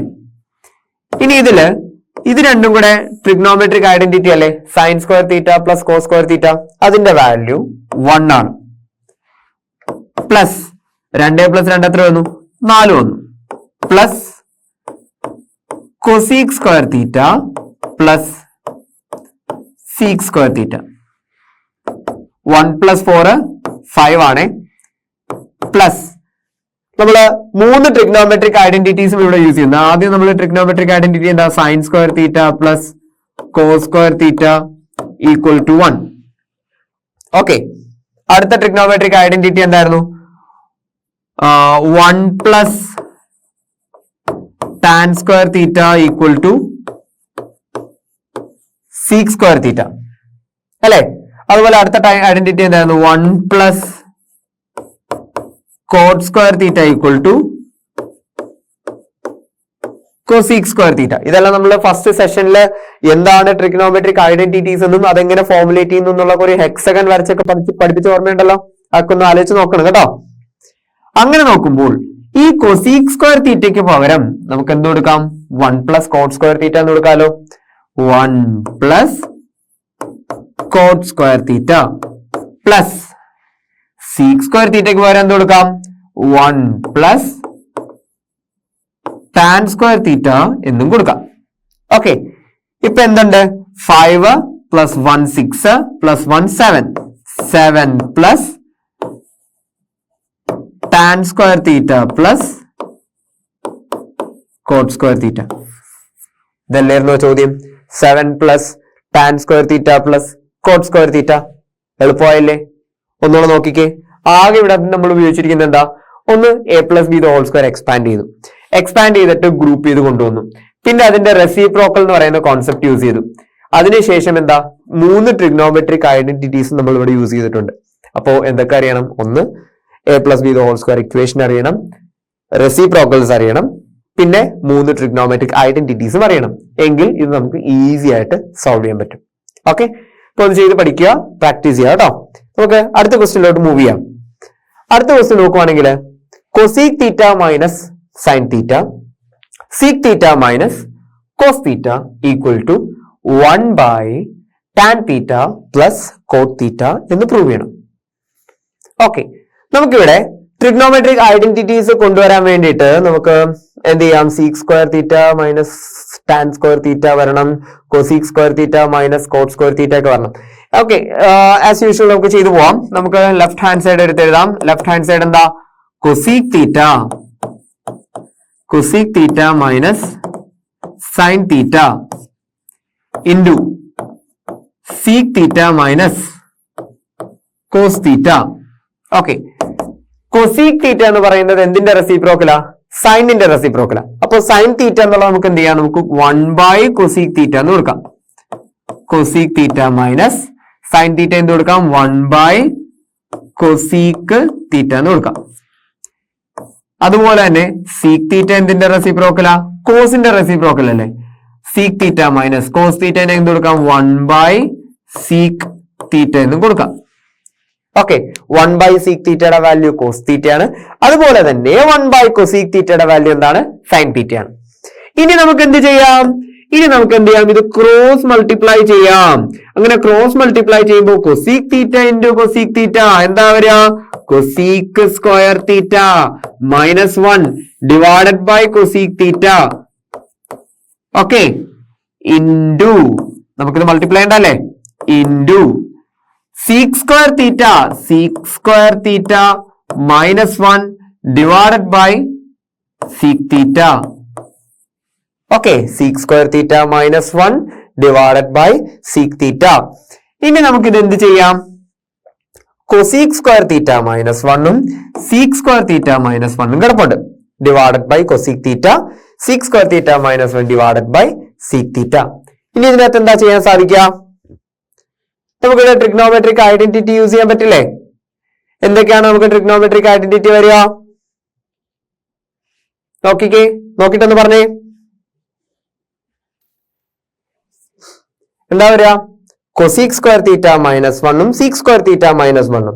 ഇനി ഇത് രണ്ടും കൂടെ ട്രിഗ്നോമെട്രിക് ഐഡന്റിറ്റി അല്ലേ? Sine square theta plus cos square theta, അതിന്റെ വാല്യൂ 1 ആണ്. പ്ലസ് 2 പ്ലസ് 2 എത്ര വന്നു? 4 വന്നു. Plus cosec square theta plus sec square theta. 1 plus 4 5 ആണ്. പ്ലസ് നമ്മള് 3 ട്രിഗ്നോമെട്രിക് ഐഡന്റിറ്റീസും ഇവിടെ യൂസ് ചെയ്യുന്നത്. ആദ്യം നമ്മൾ ട്രിഗ്നോമെട്രിക് ഐഡന്റിറ്റി എന്താ? Sine square theta plus cos square theta equal to 1. Okay, അടുത്ത ട്രിഗ്നോമെട്രിക് ഐഡന്റിറ്റി എന്തായിരുന്നു? 1 plus tan square theta equal to sec square theta അല്ലെ? അതുപോലെ അടുത്ത ഐഡന്റിറ്റി എന്തായിരുന്നു? 1 plus cot square theta equal to cosec square theta. ഇതെല്ലാം നമ്മൾ first സെഷനിൽ എന്താണ് ട്രിഗ്നോമെട്രിക് ഐഡന്റിറ്റീസ് എന്നും അതെങ്ങനെ ഫോർമുലേറ്റ് ചെയ്യുന്നു എന്നുള്ള ഒരു ഹെക്സഗൺ വരച്ചൊക്കെ പഠിപ്പിച്ച് ഓർമ്മയുണ്ടല്ലോ. അതൊക്കെ ഒന്ന് ആലോചിച്ച് നോക്കണം കേട്ടോ. അങ്ങനെ നോക്കുമ്പോൾ ഈ cosec square theta പകരം നമുക്ക് എന്ത് കൊടുക്കാം? 1 പ്ലസ് cot square theta എന്ന് കൊടുക്കാലോ. 1 plus cot square theta plus sec square theta പകരം എന്ത് കൊടുക്കാം? 1 പ്ലസ് tan square theta എന്നും കൊടുക്കാം. ഓക്കെ, ഇപ്പൊ എന്തുണ്ട്? 5 plus 1 6 plus 1 7 7 plus tan square theta plus cot square theta. ഇതല്ലായിരുന്നോ ചോദ്യം? 7 plus tan square theta plus cot square theta. എളുപ്പമായില്ലേ? ഒന്നുകൂടെ നോക്കിക്കേ. ആകെ ഇവിടെ നമ്മൾ ഉപയോഗിച്ചിരിക്കുന്നത് എന്താ? ഒന്ന് a plus B whole square expand ചെയ്തിട്ട് ഗ്രൂപ്പ് ചെയ്ത് കൊണ്ടുവന്നു. പിന്നെ അതിന്റെ റെസിപ്രോക്കൽ എന്ന് പറയുന്ന കോൺസെപ്റ്റ് യൂസ് ചെയ്തു. അതിനുശേഷം എന്താ? 3 ട്രിഗ്നോമെട്രിക് ഐഡന്റിറ്റീസ് നമ്മൾ ഇവിടെ യൂസ് ചെയ്തിട്ടുണ്ട്. അപ്പോ എന്തൊക്കെ അറിയണം? ഒന്ന് a plus B whole square equation അറിയണം, റെസിപ്രോക്കൽസ് അറിയണം, പിന്നെ 3 ട്രിഗ്നോമെട്രിക് ഐഡന്റിറ്റീസും അറിയണം. എങ്കിൽ ഇത് നമുക്ക് ഈസി ആയിട്ട് സോൾവ് ചെയ്യാൻ പറ്റും. ഓക്കെ, അപ്പൊ ഒന്ന് ചെയ്ത് പഠിക്കുക, പ്രാക്ടീസ് ചെയ്യുക കേട്ടോ. നമുക്ക് അടുത്ത ക്വസ്റ്റ്യനിലോട്ട് മൂവ് ചെയ്യാം. അടുത്ത ക്വസ്റ്റ്യൻ നോക്കുവാണെങ്കിൽ cosec theta minus sin theta, sec theta minus cos theta equal to 1 by tan theta plus cot theta എന്ന് പ്രൂവ് ചെയ്യണം. ഓക്കെ, നമുക്കിവിടെ ട്രിഗ്നോമെട്രിക് ഐഡന്റിറ്റീസ് കൊണ്ടുവരാൻ വേണ്ടിയിട്ട് നമുക്ക് എന്ത് ചെയ്യാം? sec square theta minus tan square theta വരണം, cosec square theta minus cot square theta ഒക്കെ വരണം. ഓക്കെ, ആസ് യൂഷ്വൽ നമുക്ക് ചെയ്തു പോവാം. നമുക്ക് ലെഫ്റ്റ് ഹാൻഡ് സൈഡ് എടുത്ത് എഴുതാം. ലെഫ്റ്റ് ഹാൻഡ് സൈഡ് എന്താ? cosec theta minus sin theta into sec theta minus cos theta. Okay, cosec theta എന്ന് പറയുന്നത് എന്തിന്റെ റെസിപ്രോക്കലാ? സൈനിന്റെ റെസിപ്രോക്കലാ. അപ്പൊ sin theta എന്നുള്ളത് നമുക്ക് എന്ത് ചെയ്യാം? നമുക്ക് 1 by cosec theta എന്ന് കൊടുക്കാം. cosec theta minus sin theta എന്ത് കൊടുക്കാം? 1 by cosec theta എന്ന് കൊടുക്കാം. അതുപോലെ തന്നെ sec theta എന്തിന്റെ റെസിപ്രോക്കലാ? കോസിന്റെ റെസിപ്രോക്കൽ അല്ലേ? sec theta minus cos theta എന്ത് കൊടുക്കാം? 1 by sec theta എന്നും കൊടുക്കാം. Okay, 1 by sec theta value cos theta ആണ്. അതുപോലെ തന്നെ 1 by cosec theta വാല്യൂ എന്താണ്? sin theta ആണ്. ഇനി നമുക്ക് എന്ത് ചെയ്യാം? ഇത് ക്രോസ് മൾട്ടിപ്ലൈ ചെയ്യാം. അങ്ങനെ ക്രോസ് മൾട്ടിപ്ലൈ ചെയ്യുമ്പോൾ cosec theta into cosec theta എന്താ വരിക? cosec square theta minus 1 divided by cosec theta. Okay, into നമുക്കിത് മൾട്ടിപ്ലൈ ഉണ്ടല്ലേ? into sec square theta minus 1 divided by sec theta. Okay, sec square theta minus 1 divided by sec theta. ഇനി നമുക്കിത് എന്ത് ചെയ്യാം? cosec square theta minus 1 ഉം sec square theta minus 1 ഉം കിടപ്പുണ്ട്. divided by cosec theta, sec square theta minus 1 divided by sec theta. ഇനി ഇതിനകത്ത് എന്താ ചെയ്യാൻ സാധിക്കുക? നമുക്കിവിടെ ട്രിഗ്നോമെട്രിക് ഐഡന്റിറ്റി യൂസ് ചെയ്യാൻ പറ്റില്ലേ? എന്തൊക്കെയാണ് നമുക്ക് ട്രിഗ്നോമെട്രിക് ഐഡന്റിറ്റി വരിക? നോക്കിക്കേ, നോക്കിട്ടൊന്ന് പറഞ്ഞേ. എന്താ വരിക? cosec square theta minus 1 ഉം sec square theta minus 1 ഉം.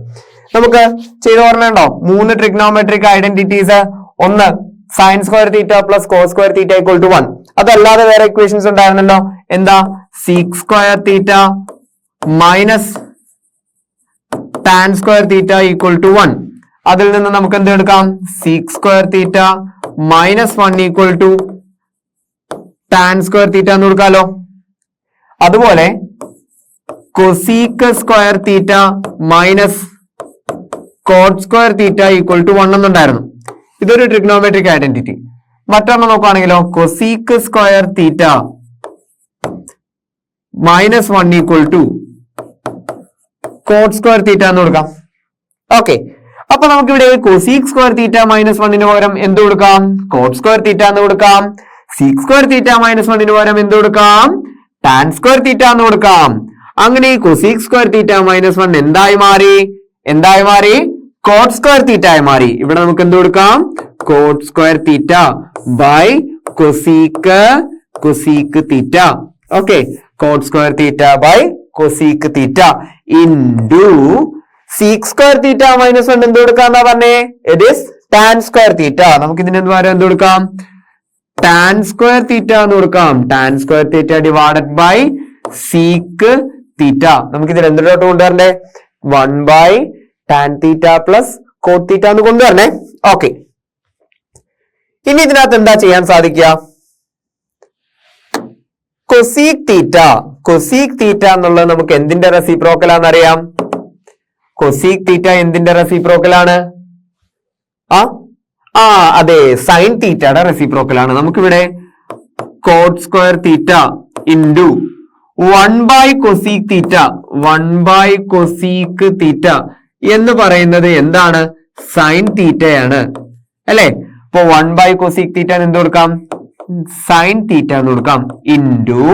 നമുക്ക് ചെയ്ത് ഓർമ്മയുണ്ടോ? 3 ട്രിഗ്നോമെട്രിക് ഐഡന്റിറ്റീസ്. ഒന്ന് sin square theta plus cos square theta equal to 1. അതല്ലാതെ വേറെ ഇക്വേഷൻസ് ഉണ്ടായിരുന്നല്ലോ. എന്താ? sec square theta minus tan square theta equal to 1. അതിൽ നിന്ന് നമുക്ക് എന്ത് എടുക്കാം? sec square theta minus 1 equal to tan square theta എന്ന് കൊടുക്കാലോ. അതുപോലെ cosec square theta minus cot square theta equal to 1 എന്നുണ്ടായിരുന്നു. ഇതൊരു ട്രിഗ്നോമെട്രിക് ഐഡന്റിറ്റി. മറ്റൊന്ന് നോക്കുകയാണെങ്കിലോ cosec square theta -1 equal to cot square theta എന്ന് കൊടുക്കാം. ഓക്കെ, അപ്പൊ നമുക്ക് ഇവിടെ കൊസീക് സ്ക്വയർ തീറ്റ -1 പകരം എന്ത് കൊടുക്കാം? കോട്ട് സ്ക്വയർ തീറ്റ എന്ന് കൊടുക്കാം. സീക് സ്ക്വയർ തീറ്റ -1 പകരം എന്ത് കൊടുക്കാം? ടാൻ സ്ക്വയർ തീറ്റ എന്ന് കൊടുക്കാം. അങ്ങനെ കൊസീക് സ്ക്വയർ തീറ്റ -1 എന്തായി മാറി? കോട്ട് സ്ക്വയർ തീറ്റ ആയി മാറി. ഇവിടെ നമുക്ക് എന്ത് കൊടുക്കാം? Cot square theta by cosec theta. Okay, cot square theta by cosec theta into sec square theta -1 എന്ത് കൊടുക്കാന്നാ പറഞ്ഞേ? It is tan square theta. നമുക്ക് ഇതിന് എന്ത് കൊടുക്കാം? ടാൻ സ്ക്വയർ തീറ്റ എന്ന് കൊടുക്കാം. Tan square theta divided by sec theta. നമുക്ക് ഇതിൽ എന്തിലോട്ട് കൊണ്ടുവരണ്ടേ? 1 by tan theta plus cot theta എന്ന് കൊണ്ടുവരണേ. ഓക്കെ, ഇനി ഇതിനകത്ത് എന്താ ചെയ്യാൻ സാധിക്കുക? കൊസീക് തീറ്റ എന്നുള്ളത് നമുക്ക് എന്തിന്റെ റെസിപ്രോക്കൽ ആണെന്നറിയാം? കൊസീക് തീറ്റ എന്തിന്റെ റെസിപ്രോക്കൽ ആണ്? അതെ, സൈൻ തീറ്റയുടെ റെസിപ്രോക്കൽ ആണ്. നമുക്കിവിടെ cot square theta into 1 by cosec theta എന്ന് പറയുന്നത് എന്താണ്? സൈൻ തീറ്റയാണ് അല്ലെ? അപ്പൊ 1 ബൈ കൊസീക് തീറ്റ എന്ത് കൊടുക്കാം? സൈൻ തീറ്റ എന്ന് കൊടുക്കാം. ഇൻറ്റു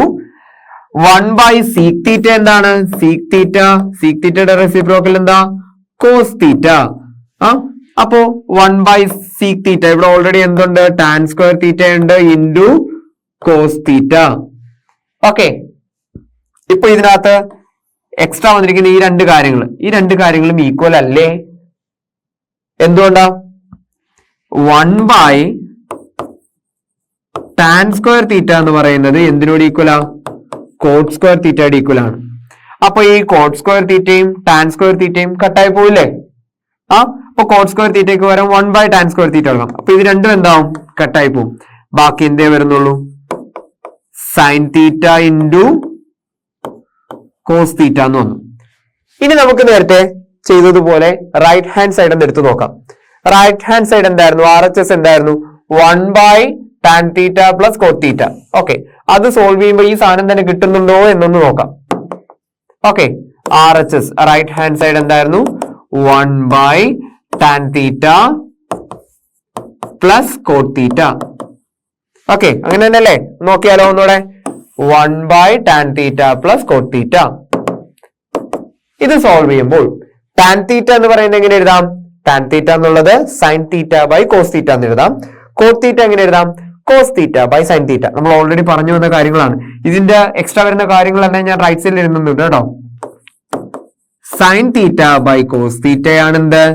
1 ബൈ സീക് തീറ്റ എന്താണ്? സീക് തീറ്റയുടെ റെസിപ്രോക്കൽ എന്താ? Cos theta. അപ്പോ 1 ബൈ സീക് തീറ്റ ഇവിടെ ഓൾറെഡി എന്തുണ്ട്? ടാൻ സ്ക്വയർ തീറ്റ ഉണ്ട് ഇൻറ്റു കോസ് തീറ്റ. ഓക്കെ, ഇപ്പൊ ഇതിനകത്ത് എക്സ്ട്രാ വന്നിരിക്കുന്ന ഈ രണ്ട് കാര്യങ്ങളും ഈക്വൽ അല്ലേ? എന്തുകൊണ്ടാ? 1 ബൈ ടാൻ സ്ക്വയർ തീറ്റ എന്ന് പറയുന്നത് എന്തിനോട് ഈക്വലാ? കോട്ട് സ്ക്വയർ തീറ്റയുടെ ഈക്വൽ ആണ്. അപ്പൊ ഈ കോട്ട് സ്ക്വയർ തീറ്റയും ടാൻ സ്ക്വയർ തീറ്റയും കട്ടായി പോവില്ലേ? അപ്പൊ കോട്ട് സ്ക്വയർ തീറ്റയ്ക്ക് പകരം 1 ബൈ ടാൻ സ്ക്വയർ തീറ്റ എടുക്കാം. അപ്പൊ ഇത് രണ്ടും എന്താവും? കട്ടായി പോവും. ബാക്കി എന്തേ വരുന്നുള്ളൂ? Sine theta into cos theta എന്ന് വന്നു. ഇനി നമുക്ക് നേരത്തെ ചെയ്തതുപോലെ റൈറ്റ് ഹാൻഡ് സൈഡ് എന്ന് എടുത്തു നോക്കാം. റൈറ്റ് ഹാൻഡ് സൈഡ് എന്തായിരുന്നു? RHS എന്തായിരുന്നു? 1 by tan theta plus cot theta. Okay, അത് സോൾവ് ചെയ്യുമ്പോൾ ഈ സാധനം തന്നെ കിട്ടുന്നുണ്ടോ എന്നൊന്ന് നോക്കാം. Okay, RHS right hand side എന്തായിരുന്നു? 1 by tan theta plus cot theta. Okay, അങ്ങനെ തന്നെയല്ലേ? നോക്കിയാലോ ഒന്നുകൂടെ. 1 by tan theta plus cot theta. ഇത് സോൾവ് ചെയ്യുമ്പോൾ ടാൻ തീറ്റ എന്ന് പറയുന്നത് എങ്ങനെ എഴുതാം? ടാൻ തീറ്റ എന്നുള്ളത് sine theta by cos theta എന്ന് എഴുതാം. കോട്ട് തീറ്റ എങ്ങനെ എഴുതാം? Cos theta by sine theta. നമ്മൾ ഓൾറെഡി പറഞ്ഞു വന്ന കാര്യങ്ങളാണ്. ഇതിന്റെ എക്സ്ട്രാ വരുന്ന കാര്യങ്ങളെല്ലാം ഞാൻ റൈറ്റ് സൈഡിൽ എഴുതുന്നുണ്ട് കേട്ടോ. സൈൻ തീറ്റ ബൈ കോസ് തീറ്റയാണ് എന്ത്?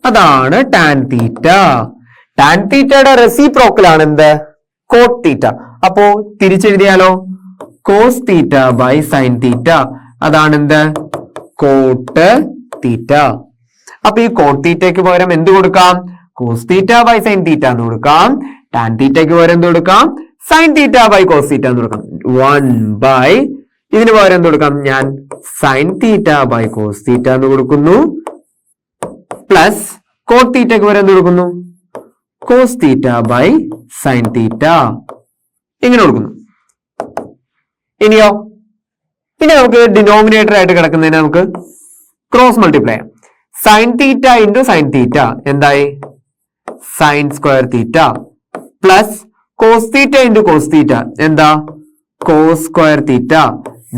അതാണ് ടാൻ തീറ്റ. ടാൻ തീറ്റയുടെ റെസിപ്രോക്കൽ ആണ് എന്ത്? Cot theta. അപ്പോ തിരിച്ചെഴുതിയാലോ? Cos theta by sine theta. അതാണ് എന്ത്? Cot theta. അപ്പൊ ഈ കോട്ട് തീറ്റയ്ക്ക് പകരം എന്ത് കൊടുക്കാം? Cos theta by sine theta എന്ന് കൊടുക്കാം. ടാൻ തീറ്റയ്ക്ക് പകരം എന്ത് കൊടുക്കാം? Sine theta by cos theta എന്ന് കൊടുക്കാം. 1 ബൈ ഇതിന് പകരം എന്ത് കൊടുക്കാം? ഞാൻ sine theta by cos theta എന്ന് കൊടുക്കുന്നു. പ്ലസ് കോട്ട് തീറ്റയ്ക്ക് പകരം എന്ത് കൊടുക്കുന്നു? Cos theta by sine theta. ഇങ്ങനെ കൊടുക്കുന്നു. ഇനി നമുക്ക് ഡിനോമിനേറ്റർ ആയിട്ട് കിടക്കുന്നതിന് നമുക്ക് ക്രോസ് മൾട്ടിപ്ലൈ ചെയ്യാം. Sine theta into sine theta എന്തായി? Sine square theta plus cos theta into cos theta എന്താ? Cos square theta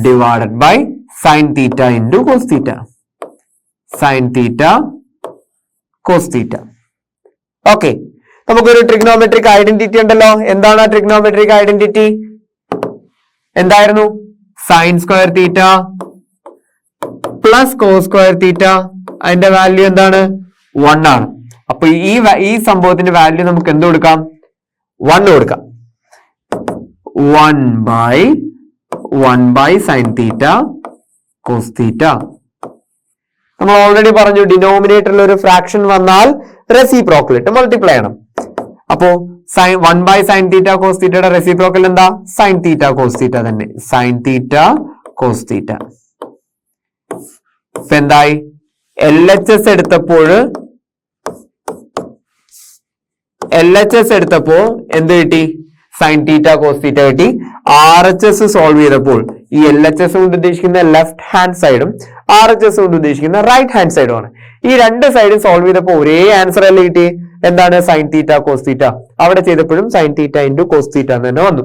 divided by sine theta into cos theta. Sine theta cos theta. Okay, നമുക്കൊരു trigonometric identity ഉണ്ടല്ലോ. എന്താണ് ആ trigonometric identity? എന്തായിരുന്നു? Sine square theta plus cos square theta. അതിന്റെ value എന്താണ്? 1 ആണ്. അപ്പൊ ഈ സംഭവത്തിന്റെ വാല്യൂ നമുക്ക് എന്ത് കൊടുക്കാം? 1 കൊടുക്കാം. 1 by sine theta cos theta. നമ്മൾ ഓൾറെഡി പറഞ്ഞു ഡിനോമിനേറ്ററിൽ ഒരു ഫ്രാക്ഷൻ വന്നാൽ റെസിപ്രോക്കൽ ഇട്ട് മൾട്ടിപ്ലൈ ചെയ്യണം. അപ്പോ 1 ബൈ സൈൻ തീറ്റ കോസ് തീറ്റയുടെ റെസിപ്രോക്കൽ എന്താ? സൈൻ തീറ്റ കോസ് തീറ്റ തന്നെ. Sine theta cos theta. ഇപ്പൊ എന്തായി? LHS എടുത്തപ്പോ എന്ത് കിട്ടി? സൈൻ തീറ്റ കോസ് തീറ്റ കിട്ടി. RHS സോൾവ് ചെയ്തപ്പോൾ ഈ LHS കൊണ്ട് ഉദ്ദേശിക്കുന്ന ലെഫ്റ്റ് ഹാൻഡ് സൈഡും RHS കൊണ്ട് ഉദ്ദേശിക്കുന്ന റൈറ്റ് ഹാൻഡ് സൈഡും ആണ്. ഈ രണ്ട് സൈഡും സോൾവ് ചെയ്തപ്പോൾ ഒരേ ആൻസർ അല്ലേ കിട്ടി? എന്താണ്? Sine theta cos theta. അവിടെ ചെയ്തപ്പോഴും sine theta into cos theta എന്ന് തന്നെ വന്നു.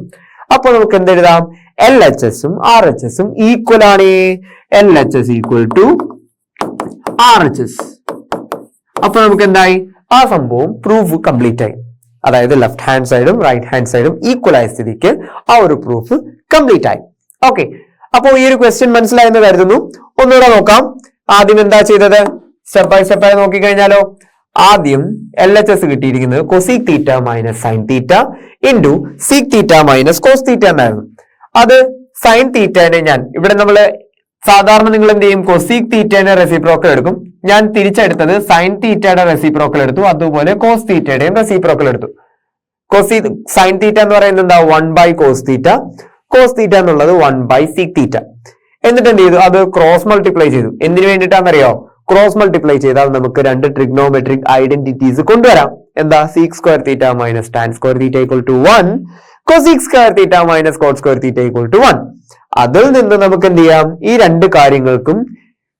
അപ്പൊ നമുക്ക് എന്തെഴുതാം? LHS ഉം RHS ഉം ഈക്വൽ ആണ്. LHS equal to RHS. അപ്പൊ നമുക്ക് എന്തായി? ആ സംഭവം പ്രൂഫ് കംപ്ലീറ്റ് ആയി. അതായത് ലെഫ്റ്റ് ഹാൻഡ് സൈഡും റൈറ്റ് ഹാൻഡ് സൈഡും ഈക്വൽ ആയ സ്ഥിതിക്ക് ആ ഒരു പ്രൂഫ് കംപ്ലീറ്റ് ആയി. ഓക്കെ, അപ്പോൾ ഈ ഒരു ക്വസ്റ്റ്യൻ മനസ്സിലായെന്ന് കരുതുന്നു. ഒന്നുകൂടെ നോക്കാം. ആദ്യം എന്താ ചെയ്തത്? സ്റ്റെപ്പ് ബൈ സ്റ്റെപ്പ് ആയി നോക്കിക്കഴിഞ്ഞാലോ, ആദ്യം LHS കിട്ടിയിരിക്കുന്നത് cosec theta minus sine theta into sec theta minus cos theta എന്നായിരുന്നു. അത് സൈൻ തീറ്റനെ ഞാൻ ഇവിടെ നമ്മള് സാധാരണ നിങ്ങൾ എന്ത് ചെയ്യും? കൊസീക് തീറ്റയുടെ റെസിപ്രോക്കൽ എടുക്കും. ഞാൻ തിരിച്ചെടുത്തത് സൈൻ തീറ്റയുടെ റെസിപ്രോക്കൽ എടുത്തു, അതുപോലെ കോസ് തീറ്റയുടെയും റെസിപ്രോക്കൽ എടുത്തു. സൈൻ തീറ്റ എന്ന് പറയുന്നത് എന്താ? 1 കോസ് തീറ്റ. കോസ് തീറ്റ എന്നുള്ളത് 1 സീക് തീറ്റ. എന്നിട്ട് എന്ത് ചെയ്തു? അത് ക്രോസ് മൾട്ടിപ്ലൈ ചെയ്തു. എന്തിനു വേണ്ടിയിട്ടാണെന്നറിയോ? ക്രോസ് മൾട്ടിപ്ലൈ ചെയ്താൽ നമുക്ക് രണ്ട് ട്രിഗ്നോമെട്രിക് ഐഡന്റിറ്റീസ് കൊണ്ടുവരാം. എന്താ? Sec square theta minus tan square theta equal to 1, cosec square theta minus cot square theta equal to 1. അതിൽ നിന്ന് നമുക്ക് എന്ത് ചെയ്യാം? ഈ രണ്ട് കാര്യങ്ങൾക്കും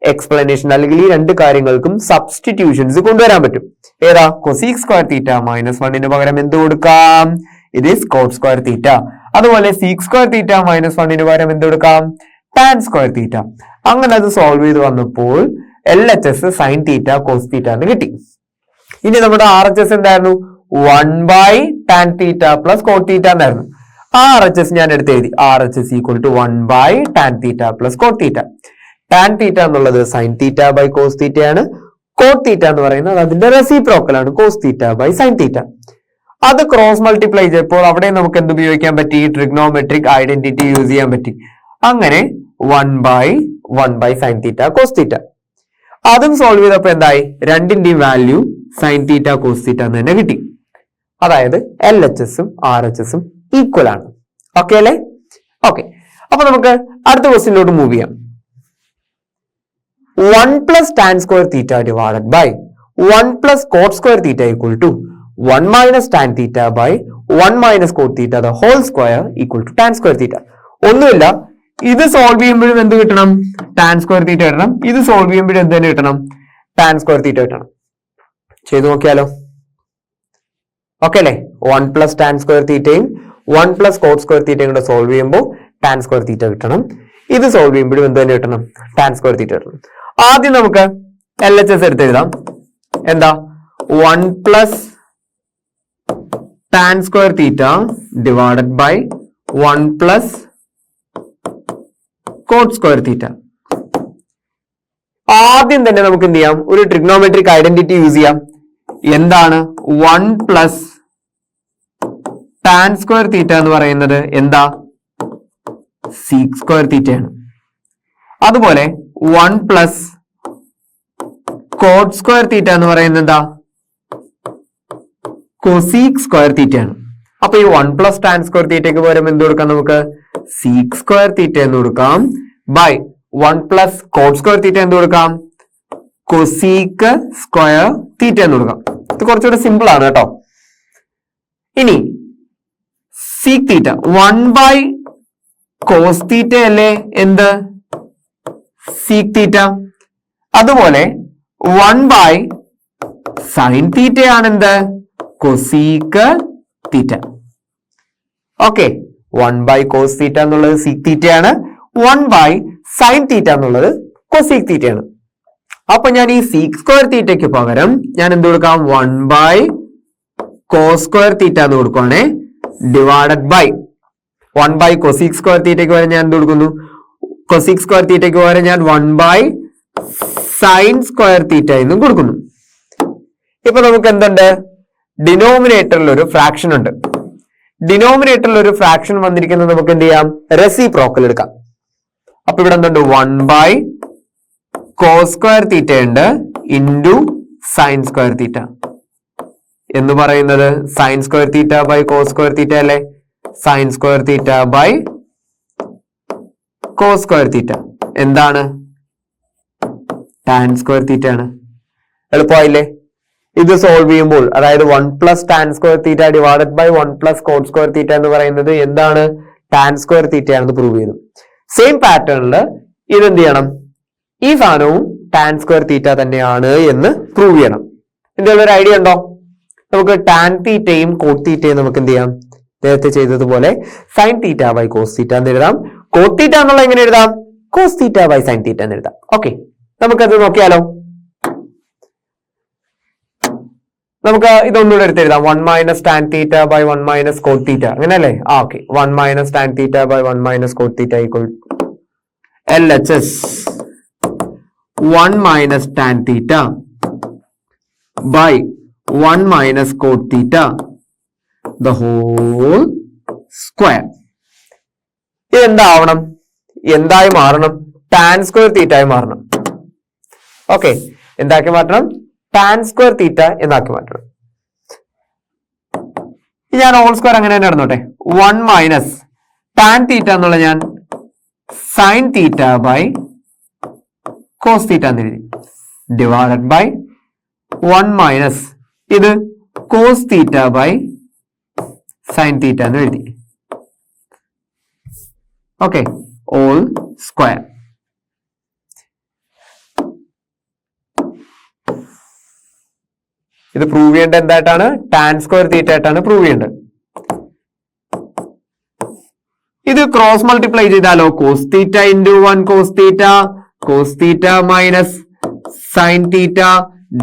എക്സ്പ്ലനേഷൻ അല്ലെങ്കിൽ ഈ രണ്ട് കാര്യങ്ങൾക്കും സബ്സ്റ്റിറ്റ്യൂഷൻസ് കൊണ്ടുവരാൻ പറ്റും. ഏതാ? കൊസീക് സ്ക്വയർ തീറ്റ മൈനസ് 1 പകരം എന്ത് കൊടുക്കാം? ഇത് ഈസ് കോട്ട് സ്ക്വയർ തീറ്റ. അതുപോലെ സീക് സ്ക്വയർ തീറ്റ മൈനസ് 1 പകരം എന്ത് കൊടുക്കാം? Tan square theta. അങ്ങനെ അത് സോൾവ് ചെയ്ത് വന്നപ്പോൾ LHS sine theta cos theta എന്ന് കിട്ടി. ഇനി നമ്മുടെ RHS എന്തായിരുന്നു? 1 tan theta plus cot theta എന്നായിരുന്നു. RHS ഞാൻ എടുത്ത് എഴുതി. RHS equal to 1 tan theta plus cot theta. Tan theta എന്നുള്ളത് സൈൻ തീറ്റ ബൈ കോസ് തീറ്റയാണ്. കോട്ട് തീറ്റ എന്ന് പറയുന്നത് അതിന്റെ റെസിപ്രോക്കൽ ആണ്, cos theta by sine theta. അത് ക്രോസ് മൾട്ടിപ്ലൈ ചെയ്തപ്പോൾ അവിടെ നമുക്ക് എന്ത് ഉപയോഗിക്കാൻ പറ്റി? ട്രിഗ്നോമെട്രിക് ഐഡന്റിറ്റി യൂസ് ചെയ്യാൻ പറ്റി. അങ്ങനെ 1 സൈൻ തീറ്റ കോസ് തീറ്റ. അതും സോൾവ് ചെയ്തപ്പോൾ എന്തായി? രണ്ടിന്റെയും value sine theta cos theta എന്ന് തന്നെ കിട്ടി. അതായത് LHS ഉം RHS ഉം ഈക്വൽ ആണ്. ഓക്കെ അല്ലേ? ഓക്കെ, അപ്പൊ നമുക്ക് അടുത്ത ക്വസ്റ്റ്യനിലോട്ട് മൂവ് ചെയ്യാം. 1 plus tan square theta divided by 1 plus cot square theta equal to 1 minus tan theta by 1 minus cot theta the whole square equal to tan square theta. ഒന്നുമില്ല, ഇത് solve ചെയ്യുമ്പോഴും എന്ത് കിട്ടണം? ടാൻ സ്ക്വയർ തീറ്റ കിട്ടണം. ഇത് solve ചെയ്യുമ്പോഴും എന്ത് തന്നെ കിട്ടണം? ടാൻ സ്ക്വയർ തീറ്റ കിട്ടണം. ചെയ്തു നോക്കിയാലോ? ഓക്കെ അല്ലേ? 1 പ്ലസ് ടാൻ സ്ക്വയർ തീറ്റയും 1 പ്ലസ് കോട്ട് സ്ക്വയർ തീറ്റയും കൂടെ സോൾവ് ചെയ്യുമ്പോൾ ടാൻ സ്ക്വയർ തീറ്റ കിട്ടണം. ഇത് സോൾവ് ചെയ്യുമ്പോഴും എന്ത് തന്നെ കിട്ടണം? ടാൻ സ്ക്വയർ തീറ്റ കിട്ടണം. ആദ്യം നമുക്ക് LHS എടുത്ത് എഴുതാം. എന്താ? 1 plus tan square theta divided by 1 plus cot square theta. ആദ്യം തന്നെ നമുക്ക് എന്ത് ചെയ്യാം? ഒരു ട്രിഗ്നോമെട്രിക് ഐഡന്റിറ്റി യൂസ് ചെയ്യാം. എന്താണ്? 1 പ്ലസ് ടാൻ സ്ക്വയർ തീറ്റ എന്ന് പറയുന്നത് എന്താ? സീക് സ്ക്വയർ തീറ്റയാണ്. അതുപോലെ 1 പ്ലസ് കോട്ട് സ്ക്വയർ തീറ്റ എന്ന് പറയുന്നത് എന്താ? കൊസീക് സ്ക്വയർ തീറ്റയാണ്. അപ്പൊ ഈ 1 പ്ലസ് ടാൻ സ്ക്വയർ തീറ്റയ്ക്ക് പകരം എന്ത് കൊടുക്കാം? നമുക്ക് സീക് സ്ക്വയർ തീറ്റ എന്ന് കൊടുക്കാം. By 1 plus cot square theta എന്ത് കൊടുക്കാം? കൊസീക് സ്ക്വയർ തീറ്റ എന്ന് കൊടുക്കാം. ഇത് കുറച്ചുകൂടെ സിമ്പിൾ ആണ് കേട്ടോ. ഇനി സീക് തീറ്റ 1 കോസ് തീറ്റ അല്ലേ എന്ത്? Sec theta. അതുപോലെ 1 സൈൻ തീറ്റയാണ് എന്ത്? Cosec theta. Okay, 1 cos theta എന്നുള്ളത് സീക് തീറ്റയാണ്. 1 സൈൻ തീറ്റ എന്നുള്ളത് കൊസീക് തീറ്റയാണ്. അപ്പൊ ഞാൻ ഈ സീക് സ്ക്വയർ തീറ്റയ്ക്ക് പകരം ഞാൻ എന്ത് കൊടുക്കാം? 1 കോസ് സ്ക്വയർ തീറ്റ എന്ന് കൊടുക്കുവാണേ. ഡിവൈഡഡ് ബൈ 1 കൊസീക് സ്ക്വയർ തീറ്റയ്ക്ക് പകരം ഞാൻ എന്ത് കൊടുക്കുന്നു? കൊസീക് സ്ക്വയർ തീറ്റയ്ക്ക് പകരം ഞാൻ 1 സൈൻ സ്ക്വയർ തീറ്റ എന്നും കൊടുക്കുന്നു. ഇപ്പൊ നമുക്ക് എന്തുണ്ട്? ഡിനോമിനേറ്ററിൽ ഒരു ഫ്രാക്ഷൻ ഉണ്ട്. ഡിനോമിനേറ്ററിൽ ഒരു ഫ്രാക്ഷൻ വന്നിരിക്കുന്നത് നമുക്ക് എന്ത് ചെയ്യാം? റെസിപ്രോക്കൽ എടുക്കാം. അപ്പൊ ഇവിടെ എന്തുണ്ട്? 1 കോസ് സ്ക്വയർ തീറ്റ ഉണ്ട് ഇൻറ്റു സൈൻ സ്ക്വയർ തീറ്റ എന്ന് പറയുന്നത് sine square theta by cos square theta അല്ലേ? Sine square theta by cos square theta എന്താണ്? ടാൻ സ്ക്വയർ തീറ്റ ആണ്. എളുപ്പമായില്ലേ? ഇത് സോൾവ് ചെയ്യുമ്പോൾ അതായത് 1 plus tan square theta divided by 1 plus cot square theta എന്ന് പറയുന്നത് എന്താണ്? ടാൻ സ്ക്വയർ തീറ്റ ആണെന്ന് പ്രൂവ് ചെയ്തു. സെയിം പാറ്റേണിൽ ഇതെന്ത് ചെയ്യണം, ഈ സാധനവും ടാൻ സ്ക്വയർ തീറ്റ തന്നെയാണ് എന്ന് പ്രൂവ് ചെയ്യണം. എന്തെങ്കിലും ഒരു ഐഡിയ ഉണ്ടോ? നമുക്ക് ടാൻ തീറ്റയും കോട്ട് തീറ്റയും നമുക്ക് എന്ത് ചെയ്യാം, നേരത്തെ ചെയ്തതുപോലെ sine theta by cos theta എന്ന് എഴുതാം. കോട്ട് തീറ്റ എന്നുള്ള എങ്ങനെ എഴുതാം, cos theta by sine theta എന്ന് എഴുതാം. ഓക്കെ, നമുക്കത് നോക്കിയാലോ. നമുക്ക് ഇതൊന്നുകൂടെ എടുത്തെഴുതാം. 1 minus tan theta by 1 minus cot theta, അങ്ങനെയല്ലേ? Okay, 1 minus tan theta by 1 minus cot theta equal LHS 1 minus tan theta by 1 minus cot theta the whole square. ഇതെന്താവണം, എന്തായി മാറണം, ടാൻ സ്ക്വയർ തീറ്റ ആയി മാറണം. ഓക്കെ, എന്താക്കി മാറ്റണം, ടാൻ സ്ക്വയർ തീറ്റ എന്നാക്കി മാറ്റണം. ഞാൻ ഹോൾ സ്ക്വയർ അങ്ങനെ തന്നെ നടന്നോട്ടെ. 1 മൈനസ് ടാൻ തീറ്റ എന്നുള്ള ഞാൻ sine theta by cos theta എന്ന് എഴുതി, ഡിവൈഡഡ് ബൈ 1 മൈനസ് ഇത് cos theta by sine theta എന്ന് എഴുതി. Okay, whole square. ഇത് പ്രൂവ് ചെയ്യേണ്ടത് എന്തായിട്ടാണ്, ടാൻ സ്ക്വയർ തീറ്റ ആയിട്ടാണ് പ്രൂവ് ചെയ്യേണ്ടത്. ഇത് ക്രോസ് മൾട്ടിപ്ലൈ ചെയ്താലോ, cos theta into 1 cos theta, cos theta minus sine theta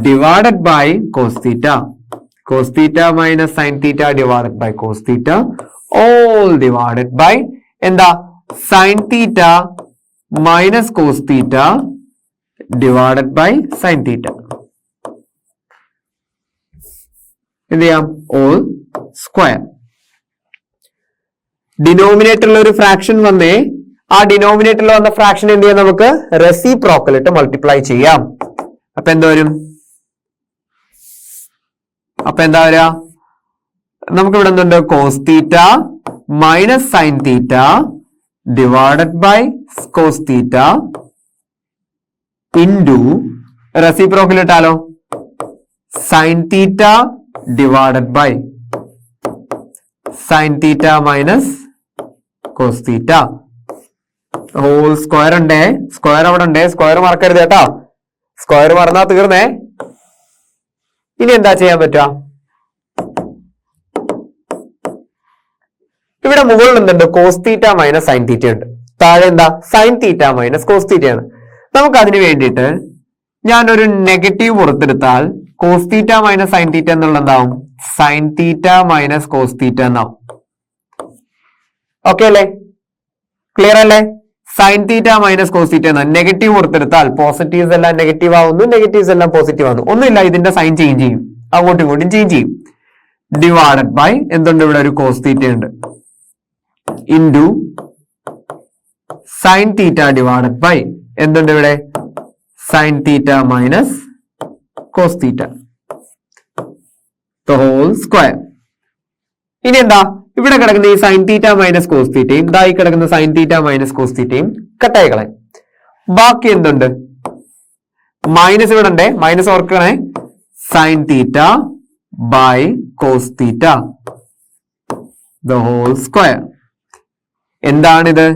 divided by cos theta, cos theta minus sin theta divided by cos theta all divided by എന്താ sin theta minus cos theta divided by sin theta. എന്ത് ചെയ്യാം, all square. ഡിനോമിനേറ്ററിൽ ഒരു fraction വന്നേ, ആ ഡിനോമിനേറ്ററിൽ വന്ന fraction എന്ത് ചെയ്യാം, നമുക്ക് റെസിപ്രോക്കൽ ഇട്ട് മൾട്ടിപ്ലൈ ചെയ്യാം. അപ്പൊ എന്താ വരും, അപ്പൊ എന്താ വരിക, നമുക്ക് ഇവിടെ എന്തുണ്ട്, cos theta minus sine theta divided by cos theta into reciprocal ഇട്ടാലോ sine theta divided by sine theta minus cos theta whole square ഉണ്ടേ. സ്ക്വയർ അവിടെ ഉണ്ടേ, സ്ക്വയർ മറക്കരുത് കേട്ടോ, സ്ക്വയർ മറന്നാ തീർന്നേ. ഇനി എന്താ ചെയ്യാൻ പറ്റുക, ഇവിടെ മുകളിൽ എന്തുണ്ട്, cos theta minus sine theta ഉണ്ട്, താഴെ എന്താ sine theta minus cos theta ആണ്. നമുക്ക് അതിന് വേണ്ടിയിട്ട് ഞാനൊരു നെഗറ്റീവ് പുറത്തെടുത്താൽ cos theta minus sine theta എന്നുള്ള എന്താവും, sine theta minus cos theta എന്നാവും. ഓക്കെ അല്ലേ, ക്ലിയർ അല്ലേ? Sine theta minus cos theta എന്ന നെഗറ്റീവ് പുറത്തെടുത്താൽ പോസിറ്റീവ്സ് എല്ലാം നെഗറ്റീവ് ആവുന്നു, നെഗറ്റീവ്സ് എല്ലാം പോസിറ്റീവ് ആവുന്നു. ഒന്നുമില്ല, ഇതിന്റെ സൈൻ ചേഞ്ച് ചെയ്യും, അങ്ങോട്ടും ഇങ്ങോട്ടും ചേഞ്ച് ചെയ്യും. ഡിവൈഡഡ് ബൈ എന്തുണ്ട്, ഇവിടെ ഒരു കോസ് തീറ്റ ഉണ്ട്, into sine theta divided by എന്തുണ്ട്, ഇവിടെ sine theta minus cos theta the whole square. ഇനി എന്താ, ഇവിടെ കിടക്കുന്ന ഈ സൈൻ തീറ്റ മൈനസ് കോസ് തീറ്റയും ഇതായി കിടക്കുന്ന സൈൻ തീറ്റ മൈനസ് കോസ് തീറ്റയും കട്ടായി കളയാം. ബാക്കി എന്തുണ്ട്, മൈനസ് ഇവിടെ ഉണ്ടേ, മൈനസ് ഓർക്കണേ, sine theta by cos theta the whole square. എന്താണിത്,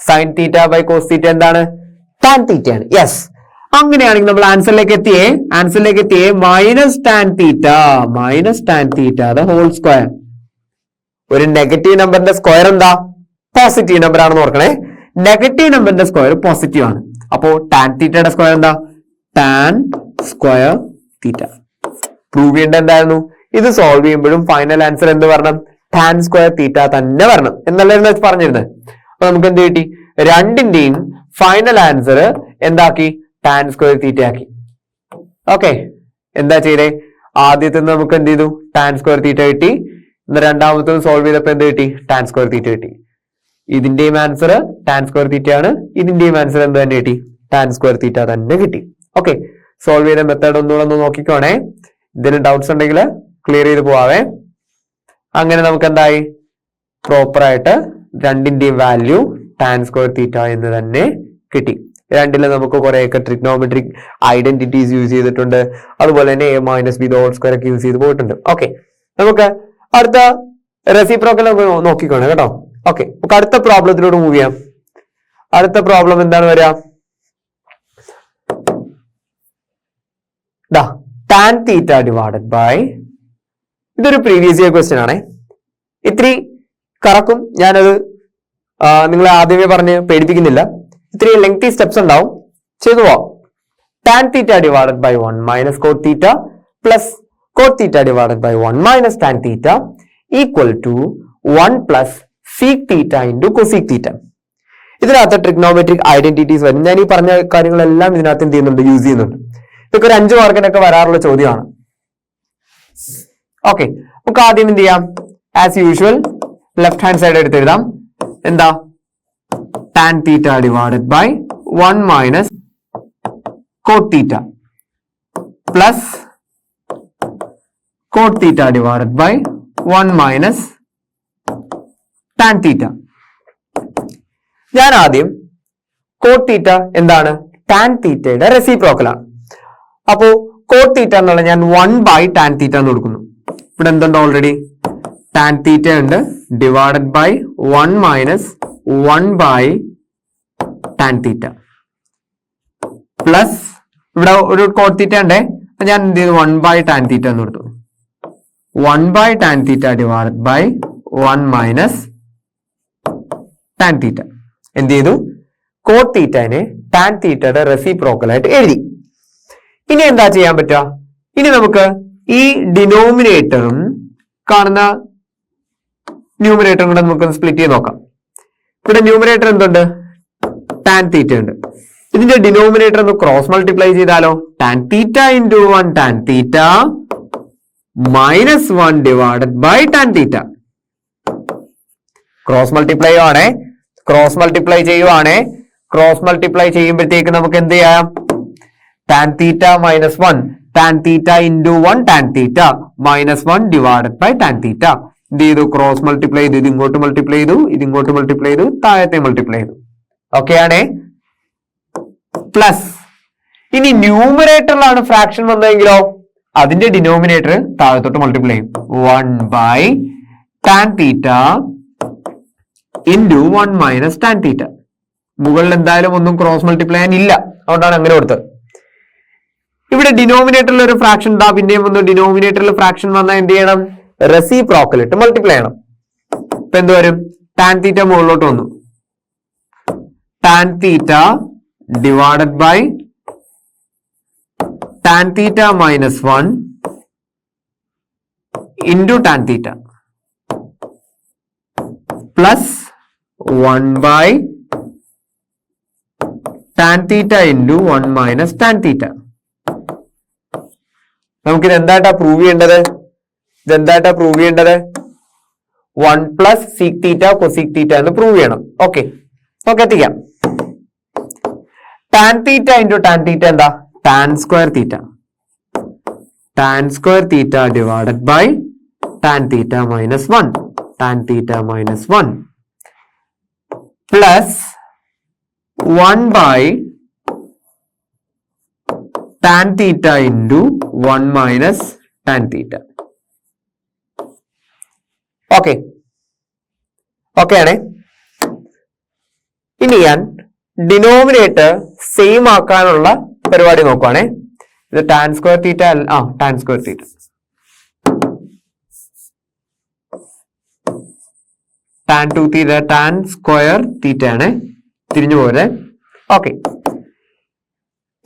sine theta by cos theta എന്താണ്, ടാൻ തീറ്റ ആണ്. യെസ്, അങ്ങനെയാണെങ്കിൽ നമ്മൾ ആൻസറിലേക്ക് എത്തിയേ minus tan theta the whole square. ഒരു നെഗറ്റീവ് നമ്പറിന്റെ സ്ക്വയർ എന്താ, പോസിറ്റീവ് നമ്പർ ആണെന്ന് ഓർക്കണേ. നെഗറ്റീവ് നമ്പറിന്റെ സ്ക്വയർ പോസിറ്റീവ് ആണ്. അപ്പോ ടാൻ തീറ്റയുടെ സ്ക്വയർ എന്താ, ടാൻ സ്ക്വയർ തീറ്റ. പ്രൂവ് ചെയ്യേണ്ട എന്തായിരുന്നു, ഇത് സോൾവ് ചെയ്യുമ്പോഴും ഫൈനൽ ആൻസർ എന്ത് വരണം, ടാൻ സ്ക്വയർ തീറ്റ തന്നെ വരണം എന്നല്ലായിരുന്നു പറഞ്ഞിരുന്നത്. അപ്പൊ നമുക്ക് എന്ത് കിട്ടി, രണ്ടിന്റെയും ഫൈനൽ ആൻസർ എന്താക്കി, ടാൻ സ്ക്വയർ തീറ്റ ആക്കി. ഓക്കെ, എന്താ ചെയ്തേ, ആദ്യത്തെ നമുക്ക് എന്ത് ചെയ്തു, ടാൻ സ്ക്വയർ തീറ്റ കിട്ടി. രണ്ടാമത്തെ സോൾവ് ചെയ്തപ്പോ എന്ത് കിട്ടി, ടാൻ സ്ക്വയർ തീറ്റ കിട്ടി. ഇതിന്റെയും ആൻസർ ടാൻ സ്ക്വയർ തീറ്റ ആണ്, ഇതിന്റെയും ആൻസർ എന്ത് തന്നെ കിട്ടി, ടാൻ സ്ക്വയർ തീറ്റ തന്നെ കിട്ടി. ഓക്കെ, സോൾവ് ചെയ്ത മെത്തേഡ് ഒന്നുകൂടെ ഒന്ന് നോക്കിക്കോണേ. ഇതിന് ഡൗട്ട്സ് ഉണ്ടെങ്കിൽ ക്ലിയർ ചെയ്ത് പോവാവേ. അങ്ങനെ നമുക്ക് എന്തായി, പ്രോപ്പർ ആയിട്ട് രണ്ടിന്റെയും വാല്യൂ ടാൻ സ്ക്വയർ തീറ്റ എന്ന് തന്നെ കിട്ടി. രണ്ടില് നമുക്ക് കുറെയൊക്കെ ട്രിഗ്നോമെട്രിക് ഐഡന്റിറ്റീസ് യൂസ് ചെയ്തിട്ടുണ്ട്, അതുപോലെ തന്നെ a minus B whole square ഒക്കെ യൂസ് ചെയ്ത് പോയിട്ടുണ്ട്. ഓക്കെ, നമുക്ക് അടുത്ത റെസിപ്രോക്കൽ നോക്കിക്കോണേ കേട്ടോ. ഓക്കെ, നമുക്ക് അടുത്ത പ്രോബ്ലത്തിലൂടെ മൂവ് ചെയ്യാം. അടുത്ത പ്രോബ്ലം എന്താണ് വരിക? tan theta divided by, ഇതൊരു പ്രീവിയസ് ഇയർ ക്വസ്റ്റ്യൻ ആണ്. ഇത്തിരി കറക്കും, ഞാനത് നിങ്ങളെ ആദ്യമേ പറഞ്ഞ് പേടിപ്പിക്കുന്നില്ല. ഇത്തിരി ലെങ്തി സ്റ്റെപ്സ് ഉണ്ടാവും, ചെയ്തു പോവാം. tan theta divided by 1 minus cot theta plus cot theta divided by 1 minus tan theta equal to 1 plus sec theta into cosec theta. ഇതിനകത്ത് ട്രിഗ്നോമെട്രിക് ഐഡന്റിറ്റീസ് വരും. ഞാൻ ഈ പറഞ്ഞ കാര്യങ്ങളെല്ലാം ഇതിനകത്ത് എന്ത് ചെയ്യുന്നുണ്ട്, യൂസ് ചെയ്യുന്നുണ്ട്. ഇതൊക്കെ ഒരു 5 മാർക്കിനൊക്കെ വരാറുള്ള ചോദ്യമാണ്. ഓക്കെ, നമുക്ക് ആദ്യം എന്ത് ചെയ്യാം? As usual left hand side എടുത്ത് എഴുതാം. എന്താ? tan theta divided by 1 minus cot theta plus cot theta divided by 1 minus tan theta. ഞാൻ ആദ്യം cot theta എന്താണ്? tan theta റെസിപ്രോക്കൽ ആണ്. അപ്പോ cot theta എന്നുള്ള ഞാൻ 1 by tan theta എന്ന് കൊടുക്കുന്നു. ഇവിടെ എന്തുണ്ട്? ഓൾറെഡി tan theta ഉണ്ട്, divided by 1 minus 1 by tan theta plus ഇവിടെ ഒരു cot theta ഉണ്ട്, ഞാൻ എന്ത് ചെയ്തു? 1 by tan theta എന്ന് കൊടുത്തു. 1 by tan theta divided by 1 minus tan theta. എന്ത് ചെയ്തു? cot theta-നെ tan theta-യുടെ റെസിപ്രോക്കൽ ആയിട്ട് എഴുതി. ഇനി എന്താ ചെയ്യാൻ പറ്റുക? ഇനി നമുക്ക് ഈ ഡിനോമിനേറ്ററും കാണുന്ന ന്യൂമിനേറ്ററും കൂടെ നമുക്ക് സ്പ്ലിറ്റ് ചെയ്ത് നോക്കാം. ഇവിടെ ന്യൂമിനേറ്റർ എന്തുണ്ട്? tan theta ഉണ്ട്. ഇതിന്റെ ഡിനോമിനേറ്റർ ഒന്ന് ക്രോസ് മൾട്ടിപ്ലൈ ചെയ്താലോ? tan theta into 1 tan theta minus 1 divided by tan theta. Cross multiply ആണേ, ക്രോസ് മൾട്ടിപ്ലൈ ചെയ്യുവാണേ. ക്രോസ് മൾട്ടിപ്ലൈ ചെയ്യുമ്പോഴത്തേക്ക് നമുക്ക് എന്ത് ചെയ്യാം? tan theta minus 1 tan theta into 1 tan theta minus 1 divided by tan theta. എന്ത് ചെയ്തു? Cross multiply ചെയ്തു. ഇത് ഇങ്ങോട്ട് മൾട്ടിപ്ലൈ ചെയ്തു, ഇത് ഇങ്ങോട്ട് മൾട്ടിപ്ലൈ ചെയ്തു, താഴത്തെ മൾട്ടിപ്ലൈ ചെയ്തു. ഓക്കെ ആണേ. പ്ലസ് ഇനി ന്യൂമറേറ്ററിലാണ് ഫ്രാക്ഷൻ വന്നതെങ്കിലോ അതിന്റെ ഡിനോമിനേറ്റർ താഴത്തോട്ട് മൾട്ടിപ്ലൈ ചെയ്യും. 1 by tan theta into 1 minus tan theta. മുകളിൽ എന്തായാലും ഒന്നും ക്രോസ് മൾട്ടിപ്ലൈ ചെയ്യാൻ ഇല്ല, അതുകൊണ്ടാണ് അങ്ങനെ കൊടുത്തത്. ഇവിടെ ഡിനോമിനേറ്ററിൽ ഒരു ഫ്രാക്ഷൻ ഉണ്ടാ, പിന്നെയും ഒന്ന് ഡിനോമിനേറ്ററിൽ ഫ്രാക്ഷൻ വന്നാൽ എന്ത് ചെയ്യണം? റെസിപ്രോക്കൽ ഇട്ട് മൾട്ടിപ്ലൈ ചെയ്യണം. ഇപ്പൊ എന്ത് വരും? tan theta മുകളിലോട്ട് വന്നു. tan theta divided by tan theta minus 1 into tan theta plus 1 by tan theta into 1 minus tan theta. നമുക്കിത് എന്തായിട്ടാ പ്രൂവ് ചെയ്യേണ്ടത്? ഇതെന്തായിട്ടാ പ്രൂവ് ചെയ്യേണ്ടത്? 1 plus sec theta cosec theta എന്ന് പ്രൂവ് ചെയ്യണം. ഓക്കെ, നമുക്ക് എത്തിക്കാം. tan theta into tan theta എന്താ? tan square theta. tan square theta divided by tan theta minus 1 tan theta minus 1 plus 1 by tan theta into 1 minus tan theta. Okay, okay ആണേ. ഇനി ഞാൻ denominator same ആക്കാനുള്ള പരിപാടി നോക്കുവാണേ. ഇത് tan square theta tan square theta tan 2 theta tan square theta ആണ്, തിരിഞ്ഞു പോലെ. Okay,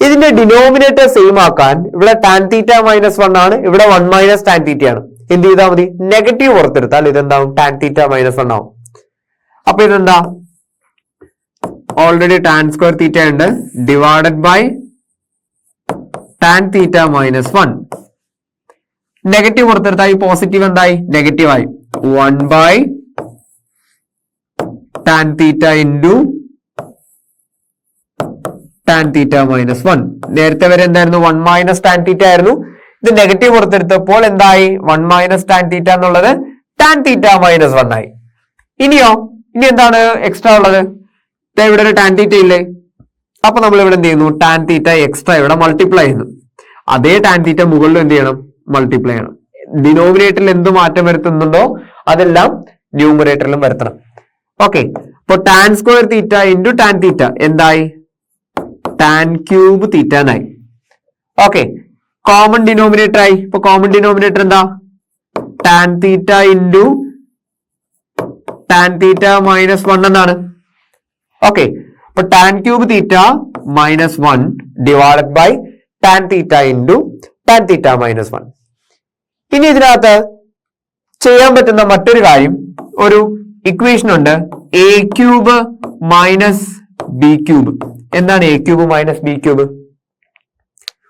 ഇതിന്റെ ഡിനോമിനേറ്റർ സെയിം ആക്കാൻ ഇവിടെ tan theta minus 1 ആണ്, ഇവിടെ 1 minus tan theta ആണ്. എന്ത് ചെയ്താൽ മതി? നെഗറ്റീവ് പുറത്തെടുത്താൽ ഇതെന്താവും? tan theta minus 1 ആവും. അപ്പൊ ഇതെന്താ? ഓൾറെഡി tan square theta ഉണ്ട്, divided by tan theta minus 1. നെഗറ്റീവ് പുറത്തെടുത്താൽ ഈ പോസിറ്റീവ് എന്തായി? നെഗറ്റീവ് ആയി. 1 by tan theta into tan theta minus 1. നേരത്തെ വരെ എന്തായിരുന്നു? 1 minus tan theta ആയിരുന്നു. ഇത് നെഗറ്റീവ് പുറത്തെടുത്തപ്പോൾ എന്തായി? 1 minus tan theta എന്നുള്ളത് tan theta minus 1 ആയി. ഇനിയോ? ഇനി എന്താണ് എക്സ്ട്രാ ഉള്ളത്? ഇവിടെ ഒരു tan theta ഇല്ലേ? അപ്പൊ നമ്മൾ ഇവിടെ എന്ത് ചെയ്യുന്നു? tan theta എക്സ്ട്രാ ഇവിടെ മൾട്ടിപ്ലൈ ചെയ്യുന്നു. അതേ tan theta മുകളിൽ എന്ത് ചെയ്യണം? മൾട്ടിപ്ലൈ ചെയ്യണം. ഡിനോമിനേറ്ററിൽ എന്ത് മാറ്റം വരുത്തുന്നുണ്ടോ അതെല്ലാം ന്യൂമറേറ്ററിലും വരുത്തണം. ഓക്കെ, അപ്പൊ tan square theta into tan theta എന്തായി? ടാൻ ക്യൂബ് തീറ്റ എന്നായി. ഓക്കെ, കോമൺ ഡിനോമിനേറ്റർ ആയി. ഇപ്പൊ കോമൺ ഡിനോമിനേറ്റർ എന്താ? Tan theta into tan theta minus 1 എന്നാണ്. ഓക്കെ, അപ്പൊ tan cube theta minus 1 divided by tan theta into tan theta minus 1. ഇനി ഇതിനകത്ത് ചെയ്യാൻ പറ്റുന്ന മറ്റൊരു കാര്യം, ഒരു ഇക്വേഷൻ ഉണ്ട്, A cube minus B cube. എന്താണ് A cube minus B cube?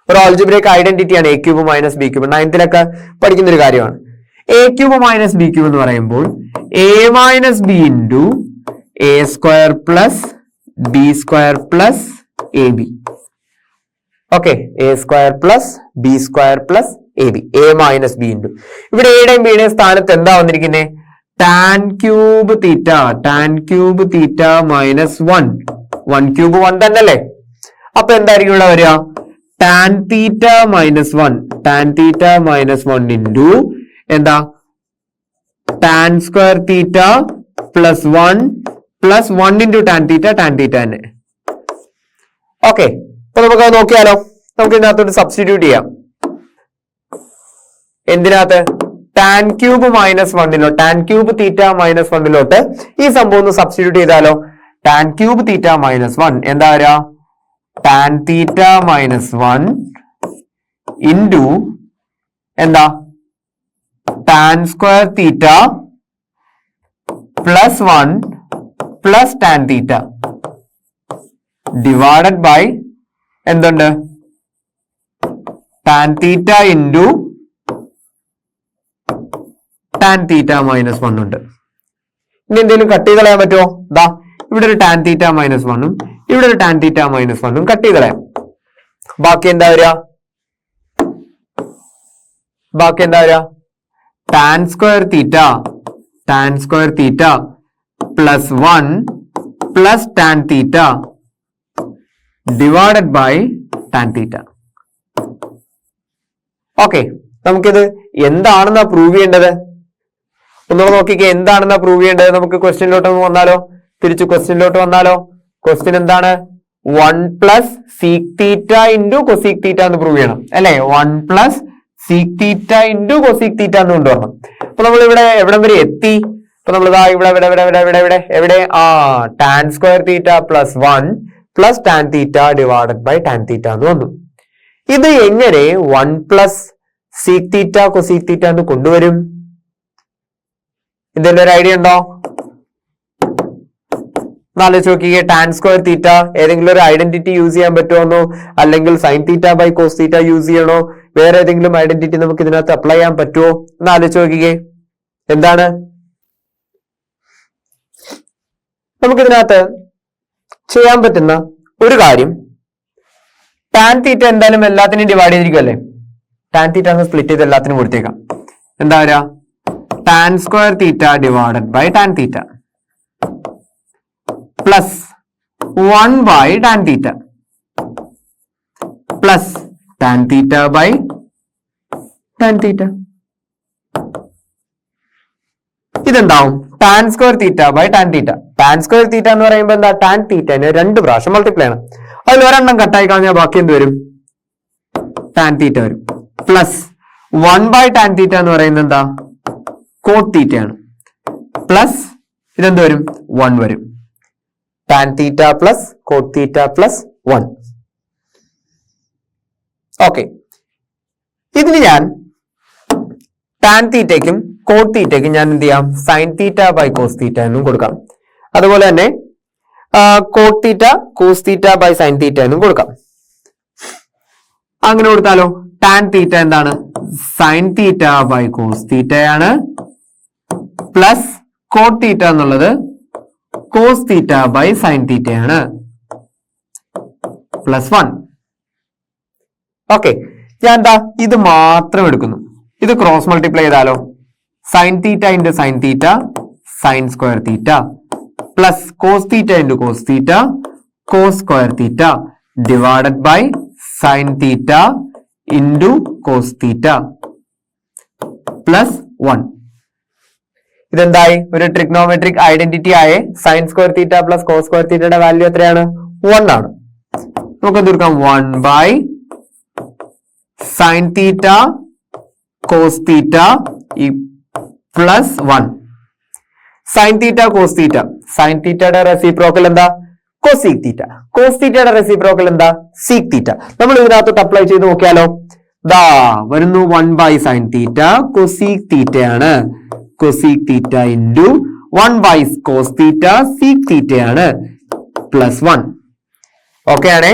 ഒരു ആൾജിബ്രയ്ക്ക് ഐഡന്റിറ്റിയാണ് A cube minus B cube. 9th പഠിക്കുന്ന ഒരു കാര്യമാണ്. A cube minus B cube എന്ന് പറയുമ്പോൾ A minus B into A square plus B square plus A B. Okay, A square plus B square plus A B, A minus B into ഇവിടെ എയുടെയും ബിയുടെയും സ്ഥാനത്ത് എന്താ വന്നിരിക്കുന്നത്? Tan cube theta. Tan cube theta minus 1. 1 cube 1 തന്നെ അല്ലേ? അപ്പൊ എന്തായിരിക്കും ഇവിടെ വരിക? Tan theta minus 1. Tan theta minus 1 into എന്താ? Tan square theta plus 1 plus 1 into tan theta. Tan theta തന്നെ. ഓക്കെ, അപ്പൊ നമുക്ക് നോക്കിയാലോ. നമുക്ക് ഇതിനകത്തോട്ട് സബ്സ്റ്റിറ്റ്യൂട്ട് ചെയ്യാം. എന്തിനകത്ത്? Tan cube minus 1 tan cube theta minus 1 ഈ സംഭവം ഒന്ന് സബ്സ്റ്റിറ്റ്യൂട്ട് ചെയ്താലോ. ടാൻ ക്യൂബ് തീറ്റ മൈനസ് 1 എന്താ വരിക? ടാൻ തീറ്റ മൈനസ് 1 ഇൻറ്റു എന്താ? Tan square theta plus 1 plus tan theta divided by എന്തുണ്ട്? Tan theta into tan theta minus 1 ഉണ്ട്. ഇനി എന്തെങ്കിലും കട്ട് ചെയ്ത് കളയാൻ പറ്റുമോ? ദാ ഇവിടെ ഒരു ടാൻ തീറ്റ മൈനസ് 1 ഇവിടെ ഒരു ടാൻ തീറ്റ മൈനസ് 1 കട്ട് ചെയ്ത് കളയാം. ബാക്കി എന്താ വരിക? Tan square theta plus 1 plus tan theta divided by tan theta. Okay, നമുക്കിത് എന്താണെന്നാ പ്രൂവ് ചെയ്യേണ്ടത്? ഒന്നുകൂടെ നോക്കിക്കേ, എന്താണെന്നാ പ്രൂവ് ചെയ്യേണ്ടത്? നമുക്ക് ക്വസ്റ്റ്യനിലോട്ട് വന്നാലോ? തിരിച്ചു ക്വസ്റ്റ്യനിലോട്ട് വന്നാലോ? ക്വസ്റ്റ്യൻ എന്താണ്? 1 plus sec theta into cosec theta എന്ന് പ്രൂവ് ചെയ്യണം അല്ലെ? 1 plus sec theta into cosec theta എന്ന് കൊണ്ടുവരണം. അപ്പൊ നമ്മൾ ഇവിടെ എവിടം വരെ എത്തി? അപ്പൊ നമ്മൾ ഇവിടെ tan square theta plus 1 plus tan theta divided by tan theta എന്ന് വന്നു. ഇത് എങ്ങനെ 1 plus sec theta cosec theta എന്ന് കൊണ്ടുവരും? ഇതിന്റെ ഒരു ഐഡിയ ഉണ്ടോ? ആലോചിച്ച് നോക്കിയേ. ടാൻ സ്ക്വയർ തീറ്റ ഏതെങ്കിലും ഒരു ഐഡന്റിറ്റി യൂസ് ചെയ്യാൻ പറ്റുമോ? അല്ലെങ്കിൽ sine theta by cos theta use ചെയ്യണോ? വേറെ ഏതെങ്കിലും ഐഡന്റിറ്റി നമുക്ക് ഇതിനകത്ത് അപ്ലൈ ചെയ്യാൻ പറ്റുമോ എന്ന് ആലോചിച്ച് നോക്കിയേ. എന്താണ് നമുക്കിതിനകത്ത് ചെയ്യാൻ പറ്റുന്ന ഒരു കാര്യം? ടാൻ തീറ്റ എന്തായാലും എല്ലാത്തിനും ഡിവൈഡ് ചെയ്തിരിക്കുമല്ലേ? ടാൻ തീറ്റ അങ്ങ് സ്പ്ലിറ്റ് ചെയ്ത് എല്ലാത്തിനും കൊടുത്തേക്കാം. എന്താ വരിക? Tan square theta divided by tan theta plus 1 by tan theta plus tan theta by tan theta. ഇതെന്താവും? Tan square theta by tan theta. Tan square theta എന്ന് പറയുമ്പോൾ എന്താ? ടാൻ തീറ്റന് 2 പ്രാവശ്യം മൾട്ടിപ്ലൈ ആണ്. അതിൽ ഒരെണ്ണം കട്ടായി കളഞ്ഞാൽ ബാക്കി എന്ത് വരും? ടാൻ തീറ്റ വരും. പ്ലസ് 1 ബൈ ടാൻ തീറ്റ എന്ന് പറയുന്നത് എന്താ? കോട്ട് തീറ്റയാണ്. പ്ലസ് ഇതെന്ത് വരും? 1 വരും. Tan theta plus cot theta plus 1. Okay, ഇതിന് ഞാൻ ടാൻ തീറ്റയ്ക്കും കോട്ട് തീറ്റയ്ക്കും ഞാൻ എന്ത് ചെയ്യാം? Sine theta by cos theta എന്നും കൊടുക്കാം. അതുപോലെ തന്നെ cot theta cos theta by sine theta എന്നും കൊടുക്കാം. അങ്ങനെ കൊടുത്താലോ? ടാൻ തീറ്റ എന്താണ്? സൈൻ തീറ്റ ബൈ കോസ് തീറ്റയാണ്. പ്ലസ് കോട്ട് തീറ്റ എന്നുള്ളത് കോസ് തീറ്റ ബൈ സൈൻ തീറ്റയാണ്. പ്ലസ് 1. ഓക്കെ, ഞാൻ എന്താ ഇത് മാത്രം എടുക്കുന്നു. ഇത് ക്രോസ് മൾട്ടിപ്ലൈ ചെയ്താലോ? Sign theta into sine theta sine square theta plus cos theta into cos theta cos square theta divided by sine theta into cos theta plus 1. ഇതെന്തായി? ഒരു ട്രിഗ്നോമെട്രിക് ഐഡന്റിറ്റി ആയ sine square theta plus cos square തീറ്റയുടെ value എത്രയാണ്? 1 ആണ്. നമുക്ക് തീർക്കാം 1 by sine theta cos theta plus 1. Sine theta cos theta, sine തീറ്റയുടെ reciprocal എന്താ? Cosec theta. കോസ് തീറ്റയുടെ റെസിപ്രോക്കൽ എന്താ? Sec theta. നമ്മൾ ഇതിനകത്തോട്ട് അപ്ലൈ ചെയ്ത് നോക്കിയാലോ? ദാ വരുന്നു 1 ബൈ സൈൻ തീറ്റ കൊസീക് തീറ്റയാണ്. Cosec theta into 1 by cos theta sec തീറ്റയാണ് പ്ലസ് 1. ഓക്കെ ആണേ?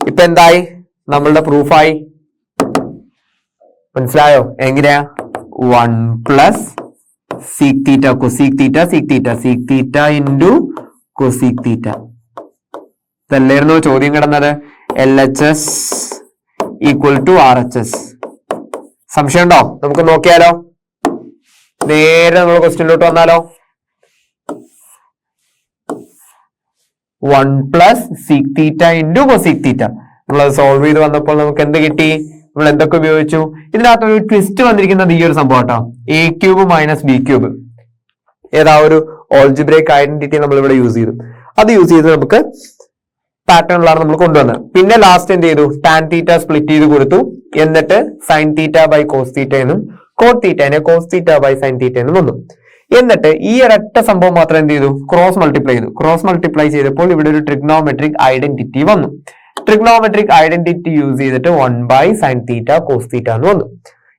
ഇപ്പൊ എന്തായി? നമ്മളുടെ പ്രൂഫായി. മനസ്സിലായോ? എങ്ങനെയാ? 1 plus sec theta cosec theta sec theta sec theta into cosec theta. ഇതല്ലായിരുന്നോ ചോദ്യം കിടന്നത്? LHS equal to RHS. സംശയം ഉണ്ടോ? നമുക്ക് നോക്കിയാലോ. നേരെ നമ്മൾ ക്വസ്റ്റ്യനിലോട്ട് വന്നാലോ. 1 plus sec theta into cosec തീറ്റ. നമ്മളത് സോൾവ് ചെയ്ത് വന്നപ്പോൾ നമുക്ക് എന്ത് കിട്ടി? നമ്മൾ എന്തൊക്കെ ഉപയോഗിച്ചു? ഇതിനകത്ത് ഒരു ട്വിസ്റ്റ് വന്നിരിക്കുന്നത് ഈ ഒരു സംഭവം കേട്ടോ. A³ minus B³. ഏതാ ഒരു ഓൾജിബ്രേക്ക് ഐഡന്റിറ്റി നമ്മൾ ഇവിടെ യൂസ് ചെയ്തു. അത് യൂസ് ചെയ്ത് നമുക്ക് പാറ്റേണിലാണ് നമ്മൾ കൊണ്ടുവന്നത്. പിന്നെ ലാസ്റ്റ് എന്ത് ചെയ്തു? ടാൻ തീറ്റ സ്പ്ലിറ്റ് ചെയ്ത് കൊടുത്തു. എന്നിട്ട് sine theta by cos theta എന്നും കോട്ട് തീറ്റനെ cos theta by sine theta എന്നും വന്നു. എന്നിട്ട് ഈ ഒരൊറ്റ സംഭവം മാത്രം എന്ത് ചെയ്തു? ക്രോസ് മൾട്ടിപ്ലൈ ചെയ്തു. ക്രോസ് മൾട്ടിപ്ലൈ ചെയ്തപ്പോൾ ഇവിടെ ഒരു ട്രിഗ്നോമെട്രിക് ഐഡന്റിറ്റി വന്നു. ട്രിഗ്നോമെട്രിക് ഐഡന്റിറ്റി യൂസ് ചെയ്തിട്ട് 1 by sine theta cos theta എന്ന് വന്നു.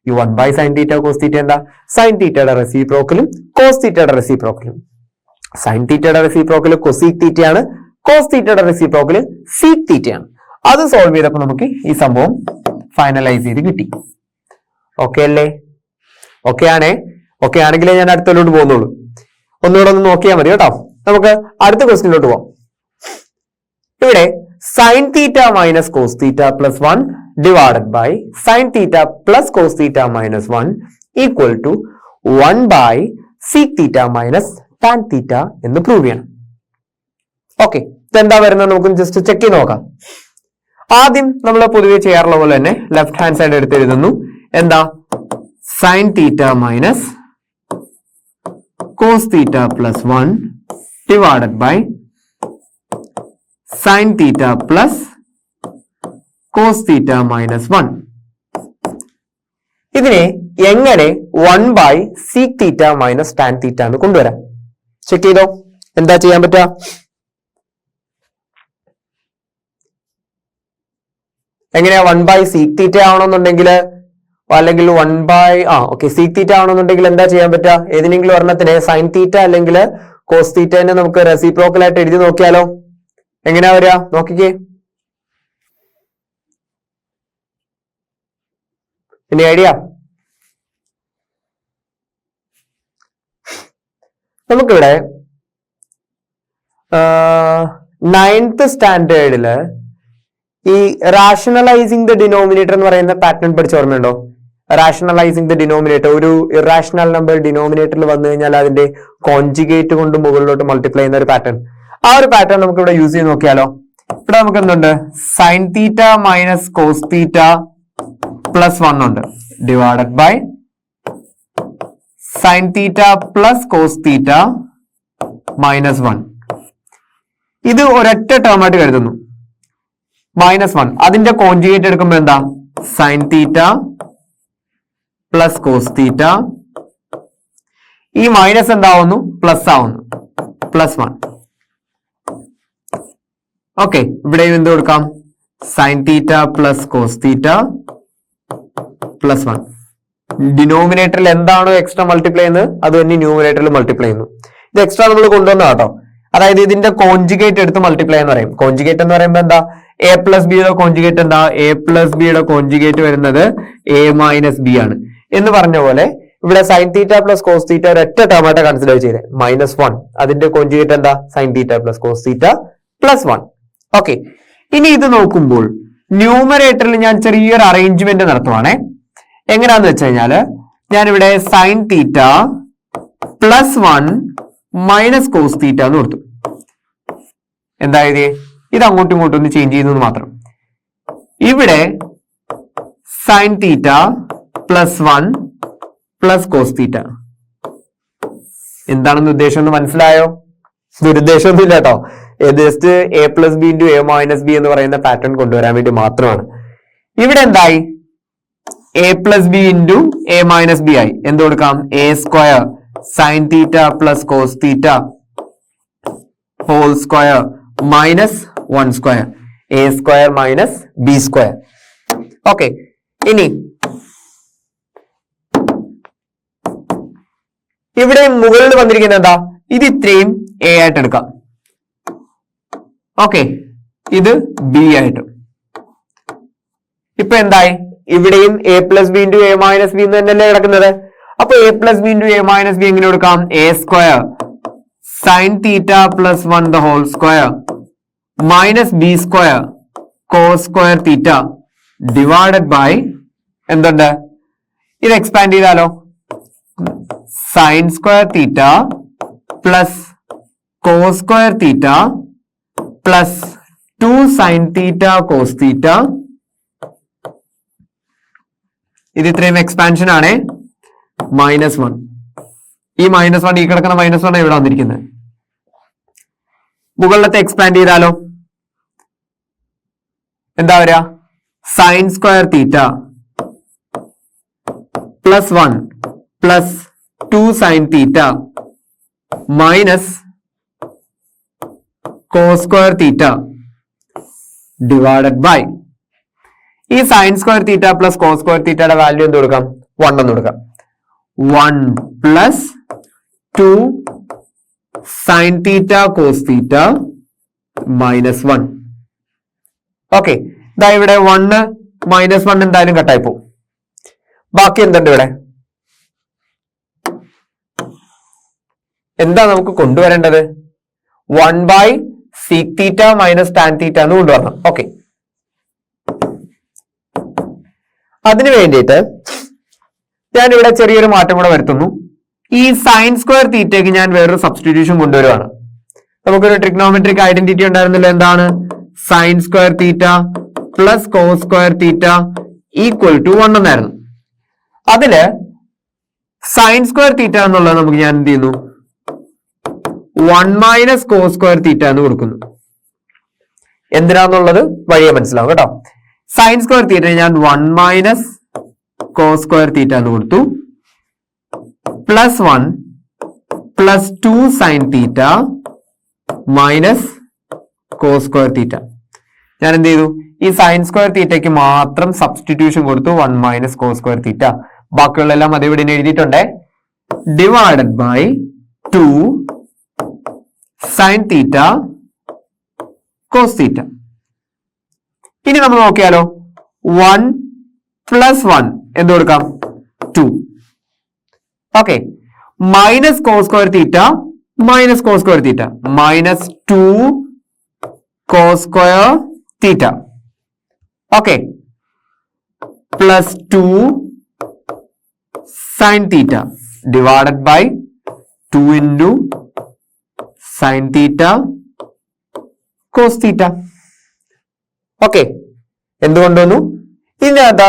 ഈ 1 by sine theta cos theta എന്താ? സൈൻ തീറ്റയുടെ റെസിപ്രോക്കലും കോസ് തീറ്റയുടെ റെസിപ്രോക്കലും. സൈൻ തീറ്റയുടെ റെസിപ്രോക്കൽ കൊസീക് തീറ്റയാണ്. കോസ് തീറ്റയുടെ റെസിപ്രോക്കൽ സീക് തീറ്റയാണ്. അത് സോൾവ് ചെയ്തപ്പോൾ നമുക്ക് ഈ സംഭവം ഫൈനലൈസ് ചെയ്ത് കിട്ടി. ഓക്കെ അല്ലേ? ഓക്കെ ആണേ? ഓക്കെ ആണെങ്കിലേ ഞാൻ അടുത്തോട്ട് പോകുന്നുള്ളൂ. ഒന്നുകൂടെ ഒന്ന് നോക്കിയാൽ മതി കേട്ടോ. നമുക്ക് അടുത്ത ക്വസ്റ്റ്യനിലോട്ട് പോവാം. ഇവിടെ sine theta minus cos theta plus 1 divided by sine theta plus cos theta minus 1 equal to 1 by sec theta minus tan theta എന്ന് പ്രൂവ് ചെയ്യണം. ഓക്കെ, ഇതെന്താ വരുന്നത് നമുക്ക് ജസ്റ്റ് ചെക്ക് ചെയ്ത് നോക്കാം. ആദ്യം നമ്മൾ പൊതുവെ ചെയ്യാറുള്ള പോലെ തന്നെ ലെഫ്റ്റ് ഹാൻഡ് സൈഡ് എടുത്ത് എഴുതുന്നു. എന്താ? Sine theta minus cos theta plus 1 divided by sine theta plus cos theta minus 1. ഇതിനെ എങ്ങനെ 1 by sec theta minus tan theta എന്ന് കൊണ്ടുവരാം? ചെക്ക് ചെയ്തോ. എന്താ ചെയ്യാൻ പറ്റുക? എങ്ങനെയാ? 1 ബൈ സീക് തീറ്റ ആവണമെന്നുണ്ടെങ്കിൽ അല്ലെങ്കിൽ 1 ബൈ സീക് തീറ്റ ആവണമെന്നുണ്ടെങ്കിൽ എന്താ ചെയ്യാൻ പറ്റുക? ഏതെങ്കിലും ഒരെണ്ണത്തിന് സൈൻ തീറ്റ അല്ലെങ്കിൽ കോസ് തീറ്റനെ നമുക്ക് റെസിപ്രോക്കൽ ആയിട്ട് എഴുതി നോക്കിയാലോ. എങ്ങനെയാ വരിക? നോക്കിക്കേ. പിന്നെ ഐഡിയ നമുക്കിവിടെ 9th സ്റ്റാൻഡേർഡില് ഈ റാഷണലൈസിങ് ദ ഡിനോമിനേറ്റർ എന്ന് പറയുന്ന പാറ്റേൺ പഠിച്ച ഓർമ്മയുണ്ടോ? Rationalising the denominator. ഒരു ഇറാഷണൽ നമ്പർ ഡിനോമിനേറ്ററിൽ വന്നു കഴിഞ്ഞാൽ അതിന്റെ കോൺജുഗേറ്റ് കൊണ്ട് മുകളിലോട്ട് മൾട്ടിപ്ലൈ ചെയ്യുന്ന ഒരു പാറ്റേൺ. ആ ഒരു പാറ്റേൺ നമുക്ക് ഇവിടെ യൂസ് ചെയ്ത് നോക്കിയാലോ. ഇവിടെ നമുക്ക് എന്തുണ്ട്? Sine theta minus cos theta plus 1 ഉണ്ട് divided by sine theta plus cos theta minus 1. ഇത് ഒരൊറ്റ ടേം ആയിട്ട് കരുതുന്നു. -1 അതിന്റെ കോൺജുഗേറ്റ് എടുക്കുമ്പോൾ എന്താ? Sine theta plus cos theta. ഈ മൈനസ് എന്താവുന്നു? പ്ലസ് ആവുന്നു. പ്ലസ് 1. ഓക്കെ, ഇവിടെ എന്ത് കൊടുക്കാം? Sine theta plus cos theta plus 1. ഡിനോമിനേറ്ററിൽ എന്താണോ എക്സ്ട്രാ മൾട്ടിപ്ലൈ ചെയ്യുന്നത് അത് തന്നെ ന്യൂമിനേറ്ററിൽ മൾട്ടിപ്ലൈ ചെയ്യുന്നു. ഇത് എക്സ്ട്രാ നമ്മൾ കൊണ്ടുവന്ന കേട്ടോ. അതായത് ഇതിന്റെ കോൺജുഗേറ്റ് എടുത്ത് മൾട്ടിപ്ലൈ എന്ന് പറയും. കോൺജുഗേറ്റ് എന്ന് പറയുമ്പോൾ എന്താ? എ പ്ലസ് ബിയുടെ കോൺജുഗേറ്റ് എന്താ? എ പ്ലസ് ബിയുടെ കോൺജുഗേറ്റ് വരുന്നത് എ മൈനസ് ബി ആണ്. എന്ന് പറഞ്ഞ പോലെ ഇവിടെ sine theta plus cos theta ഒരൊറ്റ ടേമായിട്ട് കൺസിഡർ ചെയ്തേ. -1 അതിന്റെ കോൺജുഗേറ്റ് എന്താ? Sine theta plus cos theta plus 1. Okay, ഇനി ഇത് നോക്കുമ്പോൾ ന്യൂമറേറ്ററിൽ ഞാൻ ചെറിയൊരു അറേഞ്ച്മെന്റ് നടത്തുവാണേ. എങ്ങനെയാന്ന് വെച്ച് കഴിഞ്ഞാല് ഞാനിവിടെ sine theta plus 1 minus cos theta എന്ന് കൊടുത്തു. എന്തായത്? ഇത് അങ്ങോട്ടും ഇങ്ങോട്ടും ഒന്ന് ചേഞ്ച് ചെയ്യുന്നത് മാത്രം. ഇവിടെ sine theta plus 1 plus cos theta എന്താണെന്ന് ഉദ്ദേശം ഒന്ന് മനസ്സിലായോ? ദുരുദ്ദേശമൊന്നും ഇല്ല കേട്ടോ. Just A plus B into A minus B എന്ന് പറയുന്ന പാറ്റേൺ കൊണ്ടുവരാൻ വേണ്ടി മാത്രമാണ്. ഇവിടെ എന്തായി? A plus B into A minus B ആയി. എന്ത് കൊടുക്കാം? A square sine theta plus cos theta whole square minus 1 square. A square minus B square. Okay, ഇനി ഇവിടെ മുകളിൽ വന്നിരിക്കുന്നത് എന്താ? ഇത് ഇത്രയും എ ആയിട്ട് എടുക്കാം. ഓക്കെ, ഇത് ബി ആയിട്ടും. ഇപ്പൊ എന്തായി? ഇവിടെയും A plus B into A minus B എന്ന് തന്നെയല്ലേ കിടക്കുന്നത്. അപ്പൊ A plus B into A minus B എങ്ങനെ കൊടുക്കാം? A square sine theta plus 1 the whole square minus B square cos square theta divided by എന്തുണ്ട്? ഇത് എക്സ്പാൻഡ് ചെയ്താലോ? Sine square theta plus cos square theta plus 2 sine theta cos theta. ഇത് ഇത്രയും expansion ആണ്. -1. ഈ -1 ഈ കിടക്കുന്ന -1 ഇവിടെ വന്നിരിക്കുന്നത്. മുകളിലത്തെ എക്സ്പാൻഡ് ചെയ്താലോ എന്താ വരിക? Sine square theta plus 1 plus 2 sine theta minus cos square theta divided by ഈ sine square theta plus cos square തീറ്റയുടെ വാല്യൂ എന്ത് കൊടുക്കാം? 1 എന്ന് കൊടുക്കാം. 1 plus 2 sine theta cos theta -1. Okay, ഇതാ ഇവിടെ 1 -1 എന്തായാലും കട്ടായി പോകും. ബാക്കി എന്തുണ്ട് ഇവിടെ? എന്താ നമുക്ക് കൊണ്ടുവരേണ്ടത്? 1 by sec theta minus tan theta എന്ന് കൊണ്ടുവരണം. ഓക്കെ, അതിനു വേണ്ടിയിട്ട് ഞാനിവിടെ ചെറിയൊരു മാറ്റം കൂടെ വരുത്തുന്നു. ഈ സൈൻ സ്ക്വയർ തീറ്റയ്ക്ക് ഞാൻ വേറൊരു സബ്സ്റ്റിറ്റ്യൂഷൻ കൊണ്ടുവരുവാണ്. നമുക്കൊരു ട്രിഗ്നോമെട്രിക് ഐഡന്റിറ്റി ഉണ്ടായിരുന്നല്ലോ. എന്താണ്? Sine square theta plus cos square theta equal to 1 എന്നായിരുന്നു. അതില് സൈൻ സ്ക്വയർ തീറ്റ എന്നുള്ളത് നമുക്ക് ഞാൻ എന്ത് ചെയ്യുന്നു? 1 മൈനസ് കോസ് സ്ക്വയർ തീറ്റ എന്ന് കൊടുക്കുന്നു. എന്തിനാന്നുള്ളത് വഴിയെ മനസ്സിലാവും കേട്ടോ. സൈൻ സ്ക്വയർ തീറ്റ ഞാൻ 1 മൈനസ് കോസ് സ്ക്വയർ തീറ്റ എന്ന് കൊടുത്തു. Plus 1 plus 2 sine theta minus cos square theta. ഞാൻ എന്ത് ചെയ്തു? ഈ സൈൻ സ്ക്വയർ തീറ്റയ്ക്ക് മാത്രം സബ്സ്റ്റിറ്റ്യൂഷൻ കൊടുത്തു 1 മൈനസ് കോസ് സ്ക്വയർ തീറ്റ. ബാക്കിയുള്ള എല്ലാം അതേവിടെ എഴുതിയിട്ടുണ്ട്. Divided by 2 sine theta cos theta. ഇനി നമ്മൾ നോക്കിയാലോ. 1 പ്ലസ് 1 എന്ത് കൊടുക്കാം? 2. Okay, minus cos square theta minus cos square theta minus 2 cos square theta. Okay, plus 2 sine theta divided by 2 into sine theta cos theta. Okay, എന്തുകൊണ്ടുവന്നു? ഇതിനകത്ത്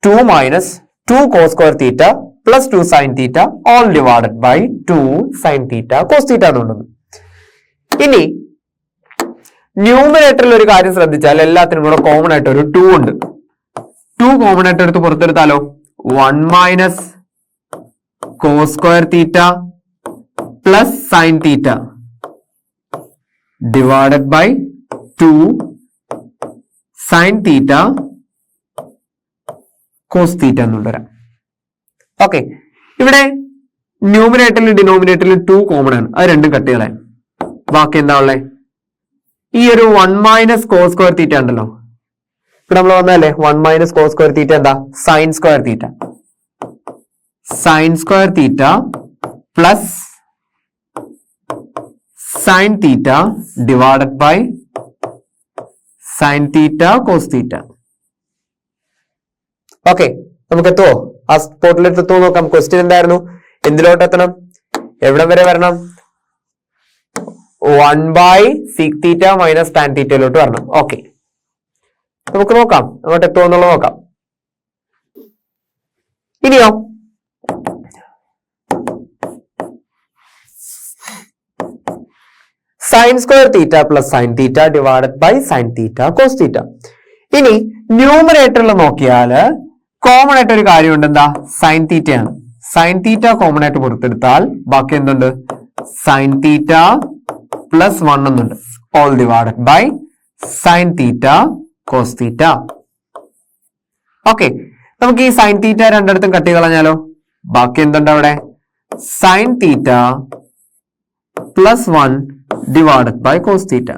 2 minus 2 cos square theta plus 2 sine theta all divided by 2 sine theta cos theta എന്നുകൊണ്ടുവന്നു. ഇനി ന്യൂമറേറ്ററിൽ ഒരു കാര്യം ശ്രദ്ധിച്ചാൽ എല്ലാത്തിനും കൂടെ കോമൺ ആയിട്ട് ഒരു 2 ഉണ്ട്. 2 കോമൺ ആയിട്ട് എടുത്ത് പുറത്തെടുത്താലോ. 1 minus cos square theta plus sine theta divided by 2 sine theta cos theta എന്നുകൊണ്ടുവരാം. ഓക്കെ, ഇവിടെ ന്യൂമറേറ്ററിലും ഡിനോമിനേറ്ററിലും 2 കോമൺ ആണ്. അത് രണ്ടും കട്ട് ചെയ്യലായി. ബാക്കി എന്താ ഉള്ളത്? ഈ ഒരു 1 മൈനസ് കോസ് സ്ക്വയർ തീറ്റ ഉണ്ടല്ലോ. ഇവിടെ നമ്മൾ വന്നല്ലേ 1 മൈനസ് കോസ് സ്ക്വയർ തീറ്റ എന്താ? Sine square theta. Sine square theta plus sine theta divided by sine theta cos theta. Okay, നമുക്ക് എത്തുവോ? ആ സ്പോട്ടിലേക്ക് എത്തുമോ നോക്കാം. ക്വസ്റ്റ്യൻ എന്തായിരുന്നു? എന്തിലോട്ട് എത്തണം? എവിടെ വരെ വരണം? 1 by sec theta minus tan തീറ്റയിലോട്ട് വരണം. ഓക്കെ, നമുക്ക് നോക്കാം അങ്ങോട്ട് എത്തുമോ എന്നുള്ളത് നോക്കാം. ഇനിയോ sine square theta plus sine theta divided by sine theta cos theta. ഇനി ന്യൂമറേറ്ററിൽ നോക്കിയാൽ കോമൺ ആയിട്ട് ഒരു കാര്യമുണ്ട്, എന്താ? സൈൻ തീറ്റയാണ്. സൈൻ തീറ്റ കോമൺ ആയിട്ട് പുറത്തെടുത്താൽ ബാക്കി എന്തുണ്ട്? സൈൻ തീറ്റ പ്ലസ് 1 എന്നുണ്ട്. All divided by sine theta cos theta. Okay, നമുക്ക് ഈ സൈൻ തീറ്റ രണ്ടിടത്തും കട്ടി കളഞ്ഞാലോ? ബാക്കി എന്തുണ്ട് അവിടെ? Sine theta plus 1 divided by cos theta.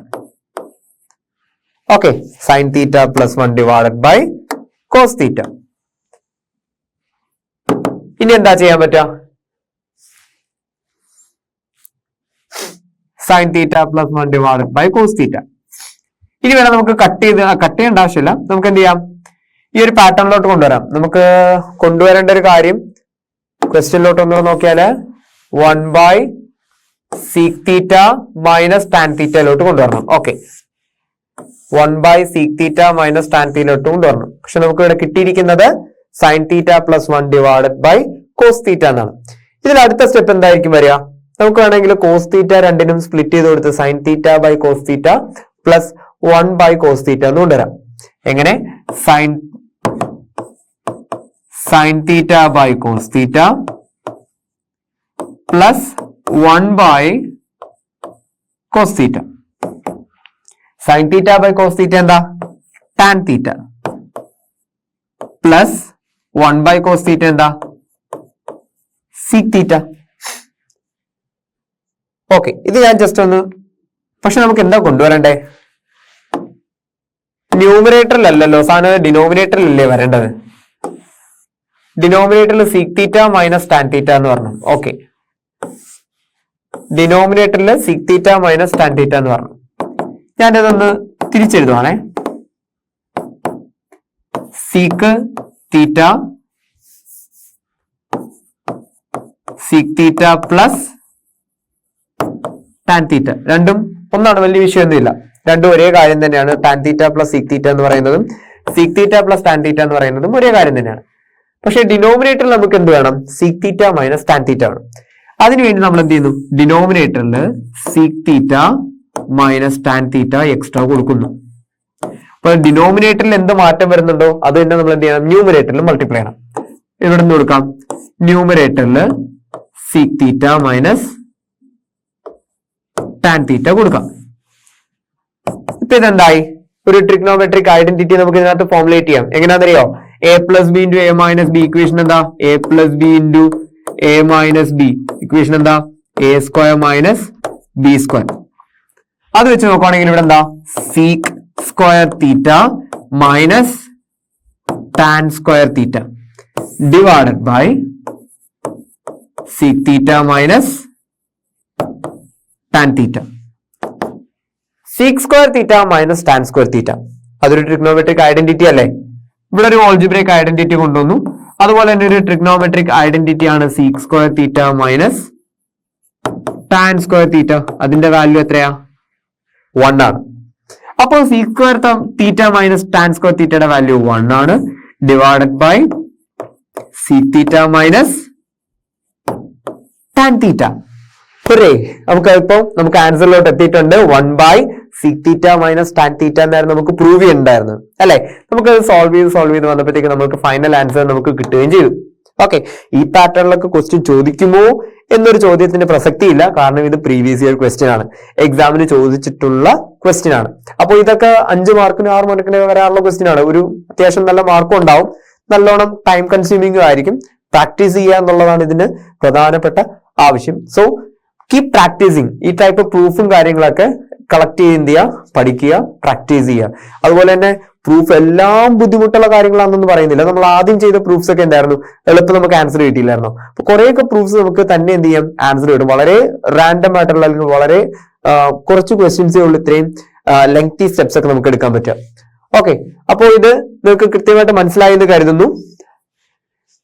Okay, sine theta plus 1 divided by cos theta. ഇനി എന്താ ചെയ്യാൻ പറ്റുക? Sine theta plus 1 divided by cos theta. ഇനി വേണം നമുക്ക് കട്ട് ചെയ്യേണ്ട ആവശ്യമില്ല. നമുക്ക് എന്ത് ചെയ്യാം? ഈ ഒരു പാറ്റേണിലോട്ട് കൊണ്ടുവരാം. നമുക്ക് കൊണ്ടുവരേണ്ട ഒരു കാര്യം ക്വസ്റ്റ്യനിലോട്ട് ഒന്ന് നോക്കിയാല് 1 by sec theta minus tan തീറ്റയിലോട്ട് കൊണ്ടുവരണം. Okay, 1 by sec theta minus tan തീറ്റയിലോട്ട് കൊണ്ടുവരണം. പക്ഷെ നമുക്ക് ഇവിടെ കിട്ടിയിരിക്കുന്നത് sine theta plus 1 divided by cos theta എന്നാണ്. ഇതിൽ അടുത്ത സ്റ്റെപ്പ് എന്തായിരിക്കും വരിക? നമുക്ക് വേണമെങ്കിൽ കോസ് തീറ്റ രണ്ടിനും സ്പ്ലിറ്റ് ചെയ്ത് കൊടുത്ത് sine theta by cos theta plus 1 by cos theta എന്ന് കൊണ്ടുവരാം. എങ്ങനെ? Sine theta by cos theta plus 1 by cos theta. Sine theta by cos theta എന്താ? Tan theta plus 1 by cos theta എന്താ? Sec theta. Okay, ഇത് ഞാൻ just ഒന്ന്, പക്ഷെ നമുക്ക് എന്താ കൊണ്ടുവരണ്ടേ? ന്യൂമറേറ്ററിലല്ലോ സാധനം, ഡിനോമിനേറ്ററിലല്ലേ വരേണ്ടത്. ഡിനോമിനേറ്ററിൽ sec theta minus tan theta എന്ന് പറഞ്ഞു. ഓക്കെ, ഡിനോമിനേറ്ററിൽ sec theta minus tan theta എന്ന് പറഞ്ഞു. ഞാനിതൊന്ന് തിരിച്ചെഴുതുവാണേ. Sec theta sec theta plus tan theta. രണ്ടും ഒന്നാണ്, വലിയ വിഷയമൊന്നുമില്ല. രണ്ടും ഒരേ കാര്യം തന്നെയാണ്. Tan theta plus sec theta എന്ന് പറയുന്നതും sec theta plus tan theta എന്ന് പറയുന്നതും ഒരേ കാര്യം തന്നെയാണ്. പക്ഷെ ഡിനോമിനേറ്ററിൽ നമുക്ക് എന്ത് വേണം? സീക് തീറ്റ മൈനസ് ടാൻ തീറ്റ വേണം. അതിനുവേണ്ടി നമ്മൾ എന്ത് ചെയ്യുന്നു? ഡിനോമിനേറ്ററിൽ സീക് തീറ്റ മൈനസ് ടാൻ തീറ്റ എക്സ്ട്രാ കൊടുക്കുന്നു. അപ്പൊ ഡിനോമിനേറ്ററിൽ എന്ത് മാറ്റം വരുന്നുണ്ടോ അത് തന്നെ നമ്മൾ എന്ത് ചെയ്യണം? ന്യൂമറേറ്ററിൽ മൾട്ടിപ്ലൈ ചെയ്യണം. ഇവിടെ നിന്ന് കൊടുക്കാം. ന്യൂമറേറ്ററിൽ സീക് തീറ്റ മൈനസ് ടാൻ തീറ്റ കൊടുക്കാം. ഇപ്പൊ ഇതെന്തായി? ഒരു ട്രിഗ്നോമെട്രിക് ഐഡന്റിറ്റി നമുക്ക് ഇതിനകത്ത് ഫോർമുലേറ്റ് ചെയ്യാം. എങ്ങനെയാണെന്നറിയോ? A plus B into A minus B. Equation എന്താ? A plus B into A minus B. Equation എന്താ? A square minus B square. അത് വെച്ച് നോക്കുവാണെങ്കിൽ ഇവിടെ എന്താ? Sec square theta minus tan square theta divided by sec theta minus tan theta. Sec square theta minus tan square theta അതൊരു trigonometric identity അല്ലേ? ഇവിടെ ഒരു ഓൾജിബ്രൈക് ഐഡന്റിറ്റി കൊണ്ടുവന്നു. അതുപോലെ തന്നെ ഒരു ട്രിഗ്നോമെട്രിക് ഐഡന്റിറ്റി ആണ് sec square theta minus tan square theta. അതിന്റെ വാല്യൂ എത്രയാ? 1 ആണ്. അപ്പോൾ sec square theta minus tan square തീറ്റയുടെ വാല്യൂ 1 ആണ്. Divided by sec theta minus tan theta. നമുക്ക് ആൻസറിലോട്ട് എത്തിയിട്ടുണ്ട്. 1 by sec theta minus tan theta എന്നായിരുന്നു നമുക്ക് പ്രൂവ് ചെയ്യണ്ടായിരുന്നു അല്ലെ? നമുക്ക് സോൾവ് ചെയ്ത് വന്നപ്പോഴത്തേക്ക് നമുക്ക് ഫൈനൽ ആൻസർ നമുക്ക് കിട്ടുകയും ചെയ്തു. ഓക്കെ, ഈ പാറ്റേണിലൊക്കെ ക്വസ്റ്റ്യൻ ചോദിക്കുമോ എന്നൊരു ചോദ്യത്തിന്റെ പ്രസക്തി ഇല്ല. കാരണം ഇത് പ്രീവിയസ് ഇയർ ക്വസ്റ്റ്യൻ ആണ്, എക്സാമിന് ചോദിച്ചിട്ടുള്ള ക്വസ്റ്റ്യൻ ആണ്. അപ്പോൾ ഇതൊക്കെ 5 മാർക്കിന് 6 മാർക്കിന് വരാനുള്ള ക്വസ്റ്റ്യൻ ആണ്. ഒരു അത്യാവശ്യം നല്ല മാർക്കും ഉണ്ടാവും, നല്ലോണം ടൈം കൺസ്യൂമിംഗും ആയിരിക്കും. പ്രാക്ടീസ് ചെയ്യുക എന്നുള്ളതാണ് ഇതിന് പ്രധാനപ്പെട്ട ആവശ്യം. So keep practising. ഈ ടൈപ്പ് പ്രൂഫും കാര്യങ്ങളൊക്കെ കളക്ട് ചെയ്യുക, പഠിക്കുക, പ്രാക്ടീസ് ചെയ്യുക. അതുപോലെ തന്നെ പ്രൂഫ് എല്ലാം ബുദ്ധിമുട്ടുള്ള കാര്യങ്ങളാണെന്നൊന്നും പറയുന്നില്ല. നമ്മൾ ആദ്യം ചെയ്ത പ്രൂഫ്സ് ഒക്കെ എന്തായിരുന്നു? എളുപ്പം നമുക്ക് ആൻസർ കിട്ടിയില്ലായിരുന്നു. അപ്പൊ കുറെയൊക്കെ പ്രൂഫ്സ് നമുക്ക് തന്നെ എന്ത് ചെയ്യാം? ആൻസർ കിട്ടും. വളരെ റാൻഡം ആയിട്ടുള്ള അല്ലെങ്കിൽ വളരെ കുറച്ച് ക്വസ്റ്റ്യൻസേ ഉള്ളൂ ഇത്രയും ലെങ്തി സ്റ്റെപ്സ് ഒക്കെ നമുക്ക് എടുക്കാൻ പറ്റുക. ഓക്കെ, അപ്പോൾ ഇത് നിങ്ങൾക്ക് കൃത്യമായിട്ട് മനസ്സിലായി എന്ന് കരുതുന്നു.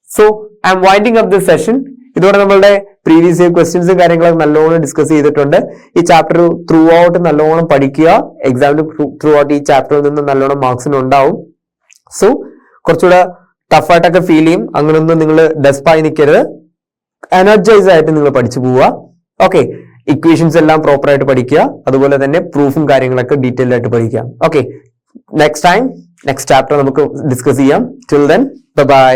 So I M winding up this session. ഇതോടെ നമ്മളുടെ പ്രീവിയസ് ഇയർ ക്വസ്റ്റ്യൻസും കാര്യങ്ങളൊക്കെ നല്ലോണം ഡിസ്കസ് ചെയ്തിട്ടുണ്ട്. ഈ ചാപ്റ്റർ ത്രൂ ഔട്ട് നല്ലോണം പഠിക്കുക. എക്സാമിന് ത്രൂ ഔട്ട് ഈ ചാപ്റ്ററിൽ നിന്ന് നല്ലോണം മാർക്സിന് ഉണ്ടാവും. സോ കുറച്ചുകൂടെ ടഫായിട്ടൊക്കെ ഫീൽ ചെയ്യും. അങ്ങനെയൊന്നും നിങ്ങൾ ഡെസ്പായി നിൽക്കരുത്. എനർജൈസ് ആയിട്ട് നിങ്ങൾ പഠിച്ചു പോവുക. ഓക്കെ, ഇക്വേഷൻസ് എല്ലാം പ്രോപ്പർ ആയിട്ട് പഠിക്കുക, അതുപോലെ തന്നെ പ്രൂഫും കാര്യങ്ങളൊക്കെ ഡീറ്റെയിൽ ആയിട്ട് പഠിക്കുക. ഓക്കെ, നെക്സ്റ്റ് ചാപ്റ്റർ നമുക്ക് ഡിസ്കസ് ചെയ്യാം. Till then bye.